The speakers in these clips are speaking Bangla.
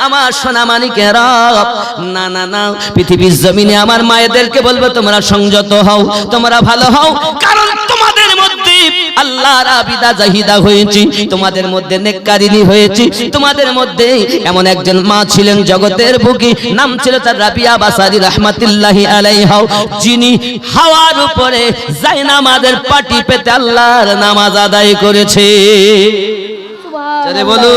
আমার সোনা মানিকেরা, না না না, পৃথিবীর জমিনে আমার মায়েদেরকে বলবো তোমরা সংযত হও, তোমরা ভালো হও, কারণ তোমাদের মধ্যে আল্লাহর আবিদা জাহিদা হয়েছে, তোমাদের মধ্যে নেককারিনী হয়েছে, তোমাদের মধ্যে এমন একজন মা ছিলেন জগতের বুকে, নাম ছিল তার রাবিয়া বাসারি রাহমাতুল্লাহি আলাইহা, যিনি হাওয়ার উপরে জায়নামাজের পাটি পেতে আল্লাহর নামাজ আদায় করেছে। সুবহানাল্লাহ, বলো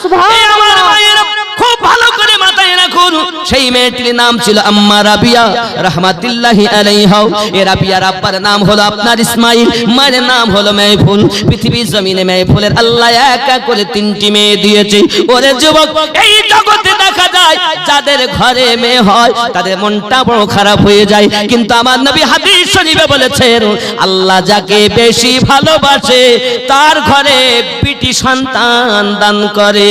সুবহানাল্লাহ। আমার মায়েরা খুব ভালো করে মাথায় রাখুন, সেই মেয়েটির নাম ছিল আম্মা রাবিয়া রাহমাতুল্লাহি আলাইহা। এ রাবিয়ার আব্বার নাম হলো আপনার ইসমাইল, মায়ের নাম হলো মেহফুল। পৃথিবীর জমিনে মেহফুলের আল্লাহ এক এক করে 3টি মেয়ে দিয়েছে। ওরে যুবক, এই জগতে দেখা যায় যাদের ঘরে মেয়ে হয় তাদের মনটা বড় খারাপ হয়ে যায়, কিন্তু আমার নবী হাদিস শরীফে বলেছেন আল্লাহ যাকে বেশি ভালোবাসে তার ঘরে বিটি সন্তান দান করে।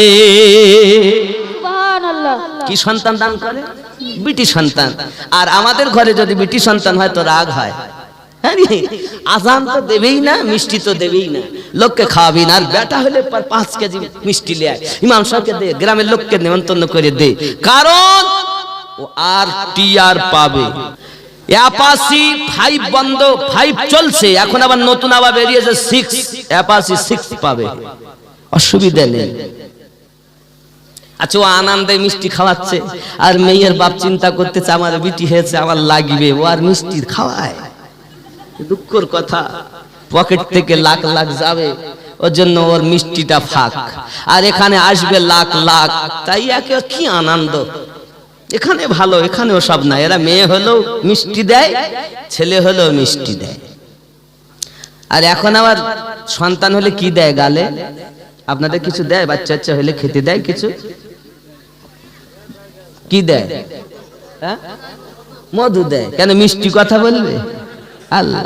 কি সন্তান দান করে? বিটি সন্তান। আর আমাদের ঘরে যদি বিটি সন্তান হয় তো রাগ হয়, আজান তো দেবেই না, মিষ্টি তো দেবেই না, লোককে খাওয়াবি না। আর বেটা হলে 5 কেজি মিষ্টি লে আয়, ইমাম সাহেবকে দে, গ্রামের লোককে নিমন্ত্রণ করে দে, কারণ ও আর টিআর পাবে। অ্যাপাসি 5 বন্ধ, 5 চলছে, এখন আবার নতুন আবার বেরিয়েছে 6, অ্যাপাসি 6 পাবে, অসুবিধা নেই। আচ্ছা, ও আনন্দে মিষ্টি খাওয়াচ্ছে, আর মেয়ের বাপ চিন্তা করতেছে আমার বিটি হয়েছে, আমার লাগবে, ও আর মিষ্টি খাওয়ায়। দুঃখের কথা, পকেট থেকে লাখ লাখ যাবে, ওর জন্য ওর মিষ্টিটা ফাঁক, আর এখানে আসবে লাখ লাখ, তাই একে কি আনন্দ। এখানে ভালো, এখানেও সব না, এরা মেয়ে হলেও মিষ্টি দেয়, ছেলে হলেও মিষ্টি দেয়। আর এখন আবার সন্তান হলে কি দেয় গালে? আপনাদের কিছু দেয়? বাচ্চা বাচ্চা হলে খেতে দেয় কিছু? কি দেয়? মধু দেয়। কেন? মিষ্টি কথা বলবে? আল্লাহ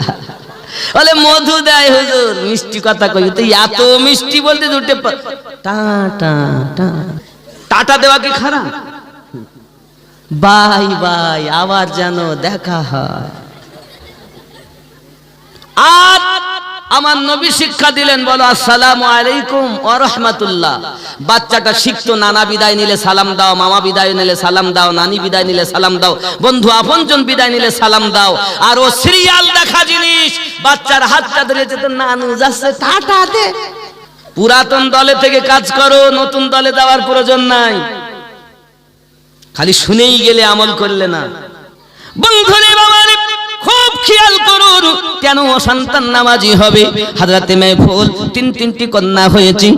বলে মধু দেয় হুজুর, মিষ্টি কথা কইবে তো, এত মিষ্টি বলতে দুটে টাটা টাটা দেওয়া কি খারাপ? বাই বাই, আবার যেন দেখা হয়। আর আমার নবী শিক্ষা দিলেন, বলো আসসালামু আলাইকুম ওয়া রাহমাতুল্লাহ। বাচ্চাটা শিখতো নানা বিদায় নিলে সালাম দাও, মামা বিদায় নিলে সালাম দাও, নানি বিদায় নিলে সালাম দাও, বন্ধু আপনজন বিদায় নিলে সালাম দাও। আর ও সিরিয়াল দেখা জিনিস, বাচ্চার হাতটা ধরে যেত, নানু যাচ্ছে টাটা দে। পুরাতন দলে থেকে কাজ করো, নতুন দলে দেওয়ার প্রয়োজন নাই, খালি শুনেই গেলে আমল করলে না। বন্ধুরে বাবারে খুব খেয়াল করুন, কেন সন্তান নামাজি হবে? হযরতে মেহফুল 3টি কন্যা হয়েছে,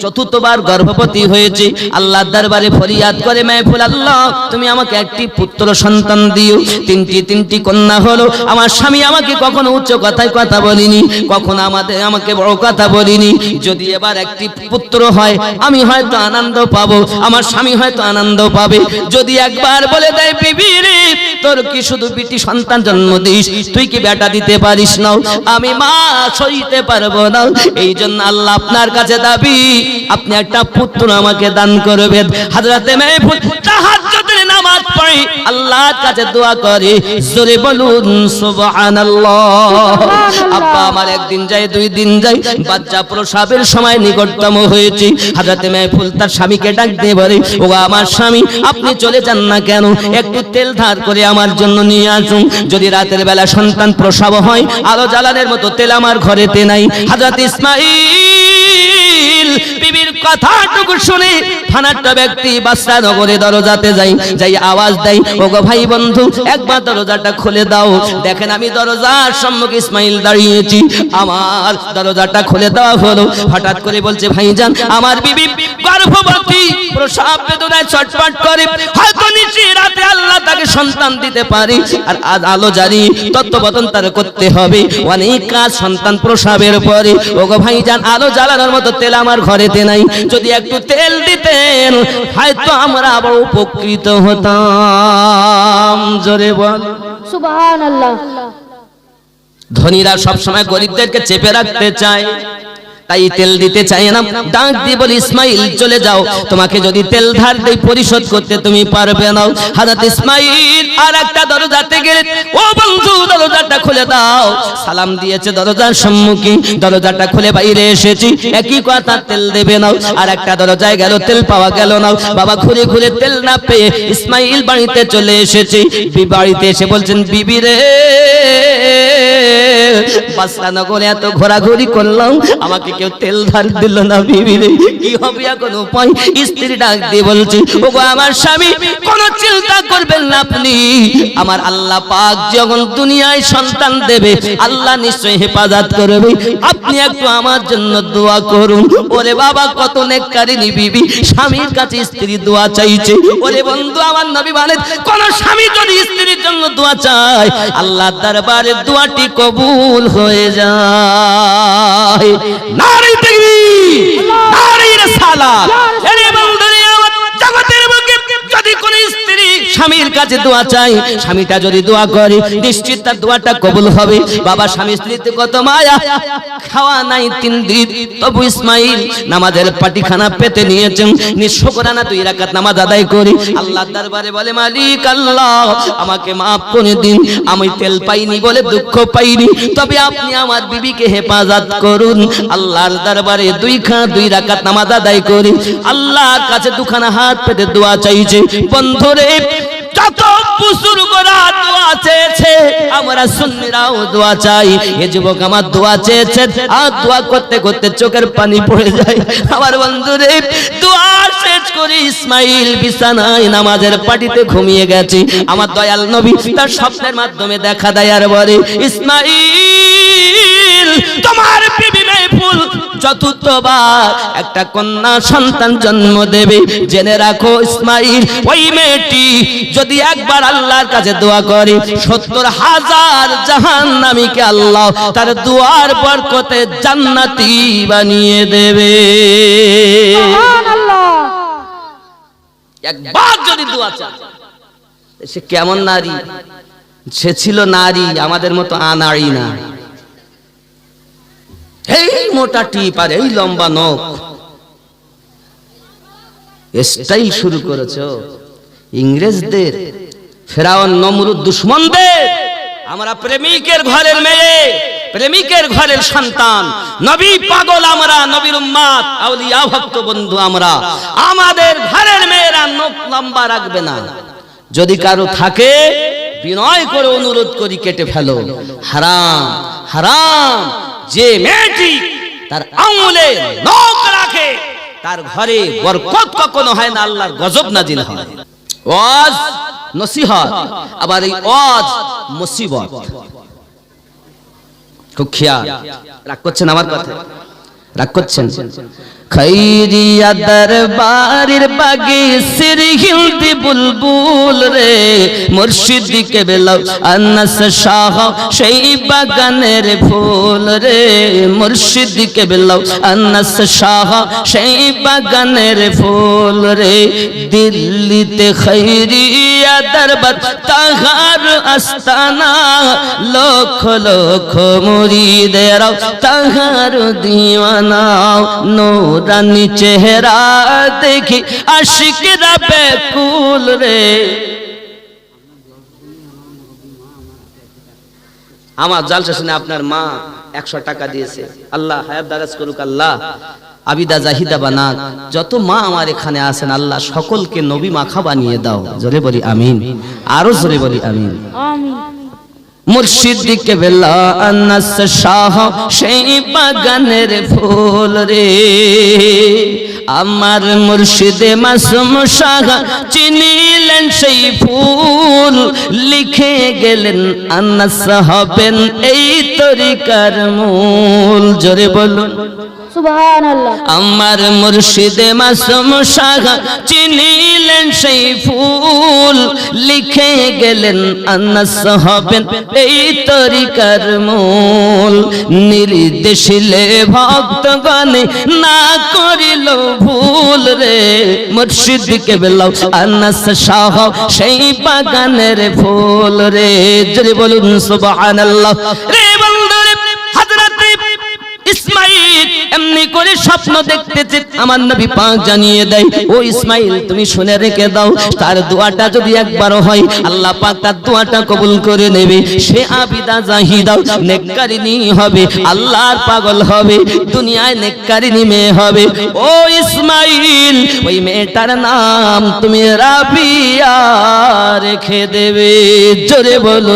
4বার গর্ভবতী হয়েছে। আল্লাহর দরবারে ফরিয়াদ করে মেহফুল, আল্লাহ তুমি আমাকে একটি পুত্র সন্তান দিও। 3টি কন্যা হলো। আমার স্বামী আমাকে কখনো উচ্চ কথায় কথা বলিনি, কখনো আমাকে বড় কথা বলিনি। যদি এবার একটি পুত্র হয় আমি হয়তো আনন্দ পাবো, আমার স্বামী হয়তো আনন্দ পাবে। যদি একবার বলে দেয় বিবি রে তোর কি শুধু বিটি সন্তান জন্ম দিস, তুই কি বেটা দিতে পারিস না, আমি মা সইতে পারবো না। এই জন্য আল্লাহ আপনার কাছে দাবি, আপনি একটা পুত্র আমাকে দান করবেন। হযরতে মেহফুল তাহাজ্জুদের নামাজ পড়ে আল্লাহর কাছে দোয়া করে, জোরে বলুন সুবহানাল্লাহ। আব্বা আমার একদিন যায়, 2 দিন যায়, বাচ্চা প্রসবের সময় নিকটতম হয়েছে। হযরতে মেহফুল তার স্বামীকে ডাক দিয়ে বলে, ও আমার স্বামী আপনি চলে যান না কেন, একটু তেল ধার করে আমার জন্য নিয়ে আসুন। যদি রাতের বেলা সন্তান প্রসব হয়, আলো জ্বালানোর মতো তেল আমার ঘরেতে নাই। হযরত ইসমাঈল বিবির কথাটুকু শুনে ফানাট্টা ব্যক্তি বাসরা নগরে দরজাতে যাই আওয়াজ দেয়, ওগো ভাই বন্ধু একবার দরজাটা খুলে দাও। দেখেন আমি দরজার সম্মুখে ইসমাঈল দাঁড়িয়েছি, আমার দরজাটা খুলে দেওয়া হলো। হঠাৎ করে বলছে, ভাইজান আমার বিবি গর্ভবতী, প্রসব বেদনায় ছটফট করে, হয়তো নিচে রাতে আল্লাহ তাকে সন্তান দিতে পারে। আর আজ আলো জারি তত্ত্ববতন তার করতে হবে, অনেক কাজ সন্তান প্রসবের পরে। ওগো ভাইজান আলো জ্বালানোর মতো তেল আমার ঘরেতে নাই, যদি একটু তেল দিতেন হয়তো আমরা আবার উপকৃত হতাম। জোরে বল সুবহানাল্লাহ। ধনীরা সব সময় গরিবদেরকে চেপে রাখতে চায়, তাই তেল দিতে চাই না, ডাক দিয়ে বলি ইসমাইল চলে যাও, তোমাকে যদি তেল ধার দেই পরিশোধ করতে তুমি পারবে না। হযরত ইসমাইল আর একটা দরজাতে গেলেন, ও বন্ধু দরজাটা খুলে দাও। সালাম দিয়েছে দরজার সম্মুখে, দরজাটা খুলে বাইরে এসেছি, একই কথা তেল দেবে না। আর একটা দরজায় গেল, তেল পাওয়া গেল না। বাবা ঘুরে ঘুরে তেল না পেয়ে ইসমাইল বাড়িতে চলে এসেছে। বাড়িতে এসে বলছেন, বিবি রে বাদশাহনগরে এত ঘোরাঘুরি করলাম, আমাকে কেউ তেল ধার দিল না, বিবি রে কি হবে এখন উপায়? স্ত্রী ডাক দিয়ে বলছে, ওগো আমার স্বামী কোনো চিন্তা করবেন না আপনি, আমার আল্লাহ পাক যখন দুনিয়ায় সন্তান দেবে আল্লাহ নিশ্চয়ই হেফাজত করবে, আপনি একটু আমার জন্য দোয়া করুন। ওরে বাবা কত নেককারিনী বিবি, স্বামীর কাছে স্ত্রী দোয়া চাইছে। ওরে বন্ধু আমার নবী বলেন, কোন স্বামী যদি স্ত্রীর জন্য দোয়া চায় আল্লাহর দরবারে দোয়াটি কবুল হয়ে যায়। নারে তাকবীর, নারে রিসালাত। আরে বন্ধুরে আমার জগতের বুকে যদি কোন স্ত্রী স্বামীর কাছে দোয়া চায়, স্বামীটা যদি দোয়া করে নিশ্চিত তার দোয়াটা কবুল হবে। বাবা স্বামী স্ত্রীতে কত মায়া, খাওয়া নাই 3 দিন, তবু ইসমাইল নামাজের পাটিখানা পেতে নিয়েছেন। নিঃশুকরানা 2 রাকাত নামাজ আদায় করি আল্লাহর দরবারে বলে, মালিক আল্লাহ আমাকে maaf করে দিন, আমি তেল পাইনি বলে দুঃখ পাইনি, তবে আপনি আমার বিবিকে হেফাজত করুন। আল্লাহর দরবারে 2 রাকাত নামাজ আদায় করি আল্লাহর কাছে 2খানা হাত পেতে দোয়া চাইছে। বন্ধুরে যত বুজুর্গরা দোয়া চেয়েছে আমরা সুন্নিরাও দোয়া চাই। এ যুবক আমার দোয়া চেয়েছে, আর দোয়া করতে করতে চোখের পানি পড়ে যায়। আমার বন্ধুরে দোয়া শেষ করে ইসমাইল বিছানায় নামাজের পাটিতে ঘুমিয়ে গেছে। আমার দয়াল নবী তার স্বপ্নের মাধ্যমে দেখা দেয় আর বলে, ইসমাইল তোমার বিবি মাইফুল চতুর্থবার একটা কন্যা সন্তান জন্ম দেবে, জেনে রাখো ইসমাইল ওই মেয়েটি যদি একবার আল্লাহর কাছে দোয়া করে 70,000 জাহান্নামীকে আল্লাহ তার দুয়ার বরকতে জান্নাতি বানিয়ে দেবে। সুবহানাল্লাহ। একবার যদি দোয়া চায়, সে কেমন নারী? সে ছিল নারী, আমাদের মতো আনাড়ি না। এই মোটা টিপ আর এই লম্বা নখ, স্টাইল শুরু করেছো ইংরেজদের, ফেরাউন নমরুদ দুশমনদের। আমরা প্রেমিকের ঘরের মেয়ে, প্রেমিকের ঘরের সন্তান, নবী পাগল আমরা, নবীর উম্মত, আউলিয়া ভক্ত বন্ধু আমরা। আমাদের ঘরের মেয়েরা নখ লম্বা রাখবে না। যদি কারো থাকে বিনয় করে অনুরোধ করি কেটে ফেলো। হারাম, হারাম। যে মেয়েটি তার আঙুলে নখ রাখে তার ঘরে বরকত কখনো হয় না, আল্লাহর গজব নাজিল হয়। ওয়াজ নসিহত, আবার এই ওয়াজ মুসিবত। খুব খেয়াল রাগ করছেন আমার কথা, রাগ করছেন। খৈরিয়া দরবারের বাগে সিরহিলদি বুলবুল রে, মুর্শিদ কেবলা আনাস শাহ সেই বাগানের ফুল রে, মুর্শিদ কেবলা আনাস শাহ সেই বাগানের ফুল রে। দিল্লিতে খৈরিয়া দরবার তাহার আস্তানা, লক্ষ লক্ষ মুরিদেরা তাহার দিওয়ানা। নূরানি চেহারা দেখি আশিকরা বেকুল রে। আমার জালসা শুনে আপনার মা 100 টাকা দিয়েছে, আল্লাহ হায়াত দারাজ করুক, আল্লাহ আবিদা জাহিদা বানাক। যত মা আমার এখানে আছেন আল্লাহ সকলকে নবী মাখা বানিয়ে দাও। জোরে বলি আমিন, আরো জোরে বলি আমিন। মুর্শিদ কেবলা আনাস শাহ সেই বাগানের ফুল রে, আমার মুর্শিদে মাসুম শাহ চিনিলেন সেই ফুল, লিখে গেলেন আনাস হবেন এই তরিকার মূল। জোরে বলুন সুবহানাল্লাহ। আমার মুর্শিদে মাসুম শাহ চিনিলেন সেই ফুল, লিখে গেলেন আনাস হবেন এই তরিকার মূল। নির্দেশিলে ভক্তগণে না করিল ভুল রে, মুর্শিদ কেবলা আনাস শাহ সেই বাগানের ফুল রে। জোরে বলুন সুবহানাল্লাহ। রে বন্ধুরে হযরত ইসমাঈল এমনি করে স্বপ্ন দেখতেছে আমার নবী পাক জানিয়ে দেয়, ও ইসমাইল তুমি শুনে রেখে দাও, তার দোয়াটা যদি একবারও হয় আল্লাহ পাক তার দোয়াটা কবুল করে নেবে। সে আবিদা জাহিদা নেককারিনী হবে, আল্লাহর পাগল হবে, দুনিয়ায় নেককারিনী মেয়ে হবে। ও ইসমাইল ওই মেয়েটার নাম তুমি রাবিয়া রেখে দেবে। জোরে বলো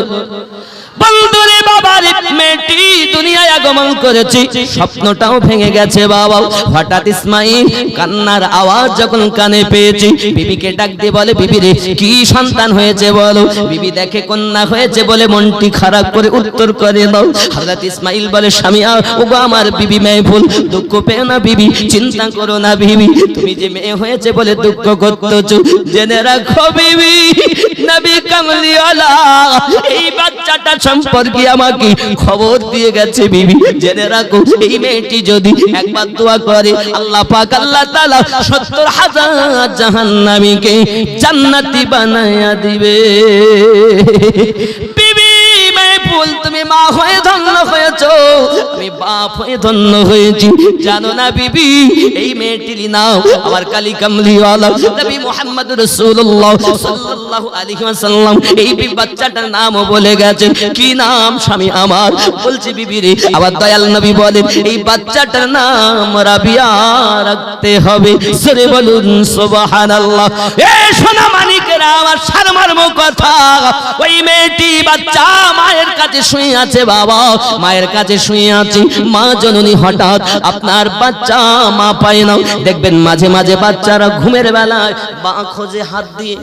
বন্ধুরে বাবার মেয়েটি দুনিয়ায় আগমন করেছে, স্বপ্নটাও ভেঙে গেছে বাবা। হঠাৎ ইসমাইল কান্নার আওয়াজ যখন কানে পেয়েছে, বিবিকে ডাক দিয়ে বলে, বিবি রে কি সন্তান হয়েছে বলো। বিবি দেখে কন্যা হয়েছে বলে মনটি খারাপ করে উত্তর করে দাও। হযরত ইসমাইল বলে, স্বামী ওগো আমার বিবি মেহফুল, দুঃখ পেও না বিবি, চিন্তা করো না বিবি, তুমি যে মেয়ে হয়েছে বলে দুঃখ করতেছো, জেনে রাখো বিবি নবী কামলিওয়ালা এই বাচ্চাটা সম্পর্কে আমাকে খবর দিয়ে গেছে বিবি, জেনে রাখো এই মেয়েটি যদি একবার দোয়া করে আল্লাহ পাক আল্লাহ তাআলা ৭০,০০০ জাহান্নামীকে জান্নাতি বানায়া দিবে। বিবি মেহফুল তুমি মা হয়ে ধন্য হয়েছো, আমি বাপ হয়ে ধন্য হয়েছি। জানো না বিবি এই মেয়েটির নাম আমার কালী কামলিওয়ালা নবী মুহাম্মদ রাসূলুল্লাহ সাল্লাল্লাহু আলাইহি ওয়াসাল্লাম এই বাচ্চাটার নামও বলে গেছেন। কি নাম স্বামী আমার? বলছি বিবি রে আবার দয়াল নবী বলেন এই বাচ্চাটার নাম রাবিয়া রাখতে হবে। সরে বলুন সুবহানাল্লাহ। এই সোনা মানিকেরা আমার সারমর্ম কথা, ওই মেয়েটি বাচ্চা মায়ের কাছে শুয়ে আছে বাবা, মায়ের কাছে শুয়ে আছে। মা জননী হঠাৎ আপনার বাচ্চা মা পায় না, দেখবেন মাঝে মাঝে বাচ্চারা ঘুমের বেলায় মা খোঁজে হাত দিয়ে,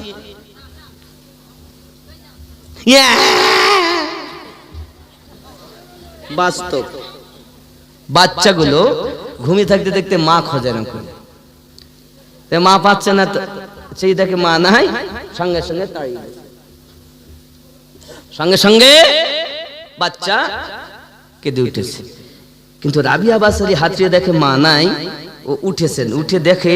বাস্তব বাচ্চাগুলো ঘুমিয়ে থাকতে দেখতে মা খোঁজে না, মা পাচ্ছে না, সেই দেখে মা নাই, সঙ্গে সঙ্গে তাড়িয়ে সঙ্গে সঙ্গে বাচ্চা কেঁদে উঠেছে। কিন্তু রাবিয়া বাসারি হাতড়িয়ে দেখে মা নাই, ও উঠেছেন, উঠে দেখে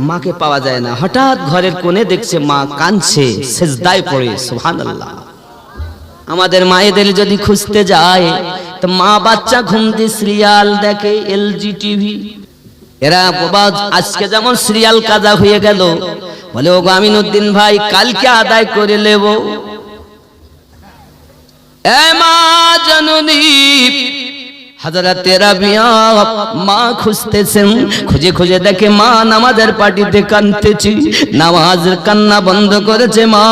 মাকে পাওয়া যায় না। হঠাৎ ঘরের কোণে দেখছে মা কাঁদছে, সেজদায় পড়ে। সুবহানাল্লাহ। আমাদের মায়েদের যদি খুঁজতে যায় তো মা বাচ্চা ঘুম দিয়ে সিরিয়াল দেখে, এলজি টিভি। এরা বাবা আজকে যেমন সিরিয়াল কাজা হয়ে গেল, বলে ও আমিনউদ্দিন ভাই কালকে আদায় করে নেব। এ মা জননী হযরত রাবিয়া মা খুঁজতেছেন, খুঁজে খুঁজে দেখে মা নামাজের পাটিতে কাঁদতেছে, নামাজের কান্না বন্ধ করেছে মা।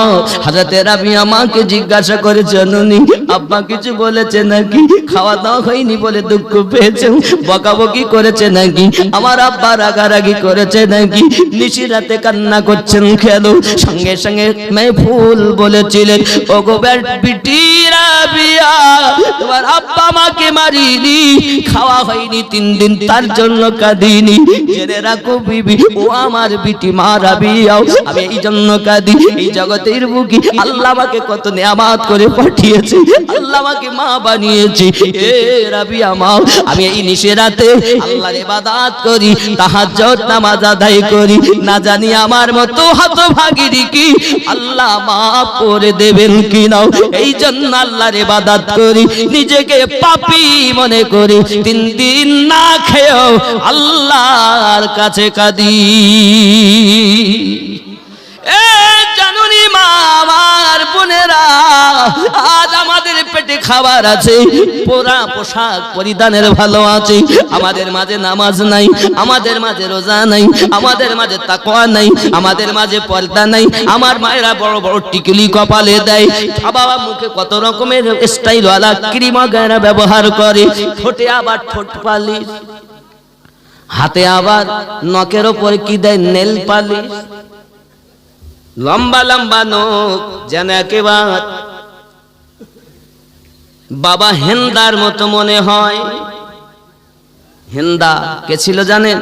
হযরত রাবিয়া মাকে জিজ্ঞাসা করে, জননী আব্বা কিছু বলেছে নাকি? খাওয়া দাওয়া হয়নি বলে দুঃখ পেয়েছে, বকাবকি করেছে নাকি? আমার আব্বা রাগারাগি করেছে নাকি? নিশিরাতে কান্না করছেন কেন? সঙ্গে সঙ্গে মেহফুল বলেছিলেন, ওগো বিটি রাবিয়া তোমার আব্বা মাকে মারিনি, খাওয়া হয়নি ৩ দিন, তার জন্য কাঁদিনি। জেনে রাখো বিবি ও আমার বিটি মা রাবিয়া, আমি এই জন্য কাঁদি, এই জগতের বুকে আল্লাহ আমাকে কত নেয়ামত করে পাঠিয়েছে, আল্লাহ আমাকে মা বানিয়েছে। এ রাবিয়া মা, আমি এই নিশিরাতে আল্লাহর ইবাদত করি, তাহাজ্জুদ নামাজ আদায় করি, না জানি আমার মতো হতভাগীর কি আল্লাহ মাফ করে দেবেন কিনা। এই জন্য আল্লাহর ইবাদত করি, নিজেকে পাপী মনে করি, ৩ দিন না খেয়েও আল্লাহর কাছে কাঁদি। এ জানুনি মা আমার বোনেরা, আজ আমাদের পেটে খাবার আছে, পোড়া পোশাক পরিধানের ভালো আছে, আমাদের মাঝে নামাজ নাই, আমাদের মাঝে রোজা নাই, আমাদের মাঝে তাকওয়া নাই, আমাদের মাঝে পর্দা নাই। আমার মায়েরা বড় বড় টিকলি কপালে দেয়, বাবা মুখে কত রকমের স্টাইলওয়ালা ক্রিম গায়রা ব্যবহার করে, ঠোঁটে আবার ঠোঁট পালিশ, হাতে আবার নখের ওপরে কি দেয় নেল পালিশ, লম্বা লম্বা নখ যেন একেবারে বাবা হেন্দার মতো মনে হয়। হেন্দা কে ছিল জানেন?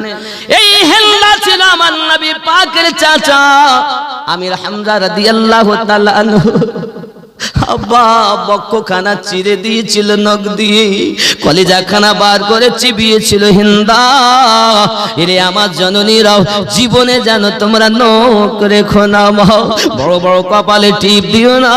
এই হেন্দা ছিল আমার নবী পাকের চাচা আমির হামজা রাদিয়াল্লাহু তাআলা আনহু। আব্বা বক্ষখানা চিরে দিয়েছিল নখ দিয়ে, কলিজাখানা বার করে চিবিয়েছিল হিন্দা। এরে আমার জননীরাও জীবনে যেন তোমরা নখ রেখো না, বড় বড় কপালে টিপ দিও না।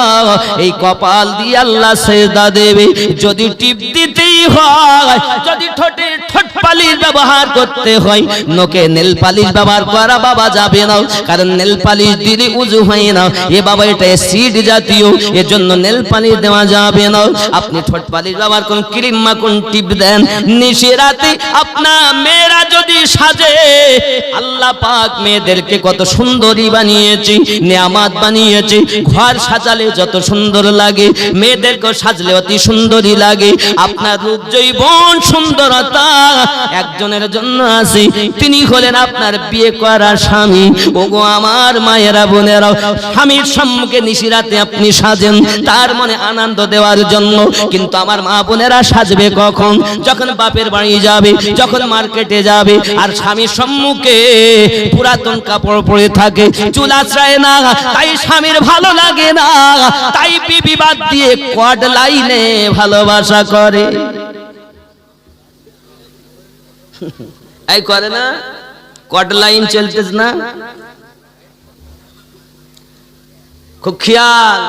এই কপাল দিয়ে আল্লাহ সেজদা দেবে। যদি টিপ দিতেই হয়, যদি ঠোঁটে ঠোঁট পালিশ ব্যবহার করতে হয়, নখে নেল পালিশ ব্যবহার করা বাবা যাবে না, কারণ নেল পালিশ দিলে উজু হয় না। এ বাবা এটা অ্যাসিড জাতীয়, এর জন্য নেল পালিশ দেওয়া যাবে না। আপনি ঠোঁট পালিশ ব্যবহার করুন, ক্রিম মাখুন, টিপ দেন। নিশি রাতে আপনার মেয়েরা যদি সাজে, আল্লাহ পাক মেয়েদেরকে কত সুন্দরী বানিয়েছে, নেয়ামত বানিয়েছে। ঘর সাজালে যত সুন্দর লাগে, মেয়েদেরকে সাজলে অতি সুন্দরী লাগে। আপনার রূপ যৌবন সুন্দরতা একজনের জন্য আছে, তিনি হলেন আপনার বিয়ে করা স্বামী। ওগো আমার মায়েরা বোনেরা, স্বামীর সম্মুখে নিশিরাতে আপনি সাজেন তার মনে আনন্দ দেওয়ার জন্য। কিন্তু আমার মা বোনেরা সাজবে কখন? যখন বাপের বাড়ি যাবে, যখন মার্কেটে যাবে, আর স্বামীর সম্মুখে পুরাতন কাপড় পরে থাকে, চুল আঁচড়ায় না, তাই স্বামীর ভালো লাগে না, তাই বিবি বাদ দিয়ে কোয়াড লাইনে ভালোবাসা করে। এই করে না, কোয়াড লাইন চলতেছ না, খুব খেয়াল।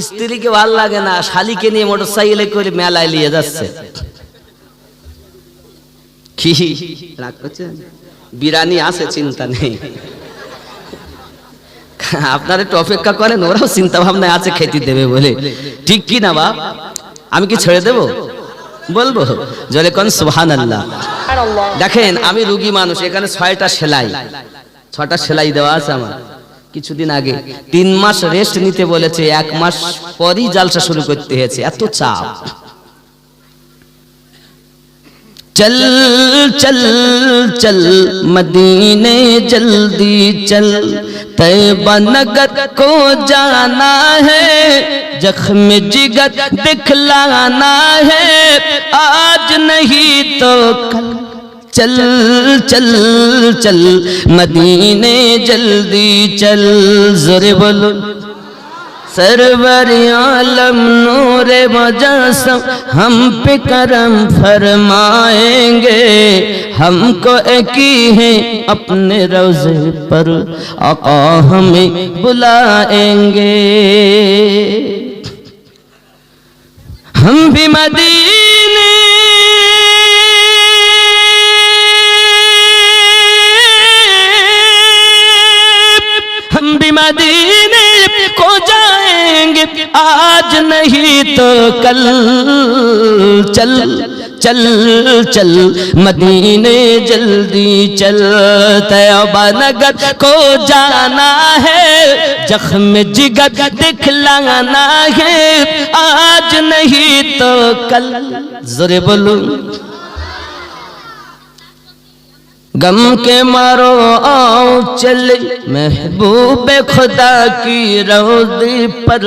স্ত্রীকে ভাল লাগে না, শালিকে নিয়ে মোটরসাইকেলে করে মেলায় নিয়ে যাচ্ছে। কি রাগ করছেন? বিরানি আছে, চিন্তা নেই, আপনারা একটু অপেক্ষা করেন, ওরাও চিন্তা ভাবনায় আছে খেতে দেবে বলে। ঠিক কি না বাপ? আমি কি ছেড়ে দেব? বলবো জলে কোন সুবহানাল্লাহ। দেখেন আমি রুগী মানুষ, এখানে 6টা সেলাই, 6টা সেলাই দেওয়া আছে আমার। কিছুদিন আগে 3 মাস রেস্ট নিতে বলেছে, 1 মাস পরই জালসা শুরু করতে হয়েছে, এত চাপ। चल चल चल मदीने जल्दी चल, तैयबा नगर को जाना है, जख्म जिगर दिखलाना है, आज नहीं तो कल। चल चल चल मदीने जल्दी चल, जोरे बोलो। सरवर आलम नूरे मुजस्सम हम पे करम फरमाएंगे, हमको एक ही है अपने रोज़े पर आका हमें बुलाएंगे। हम भी मदीने मदीने को जाएंगे, आज नहीं तो कल। चल चल चल मदीने जल्दी चल, तैयबा नगर को जाना है, जख्म जिगर दिखलाना है, आज नहीं तो कल। जोरे बोलो। गम के मारो आओ चले महबूब खुदा की रोज़े पर,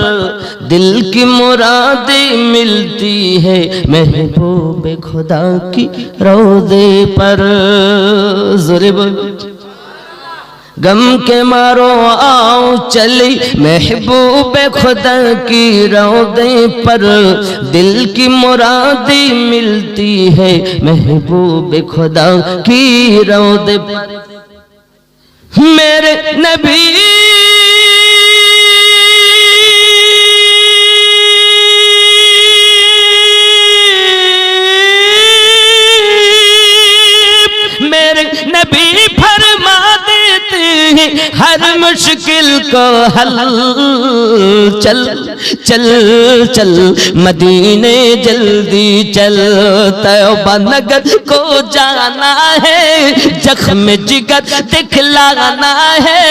दिल की मुरादें मिलती है महबूब खुदा की रोज़े पर। ज़ोरे बोलो। गम के मारो आओ चले महबूब खुदा की रोज़े पर, दिल की मुरादें मिलती है महबूब खुदा की रोज़े पर। मेरे नबी मेरे नबी फरमा हर मुश्किल को हल। चल चल चल मदीने जल्दी चल, तैयबा नगर को जाना है, जख्म जिगर दिखलाना है,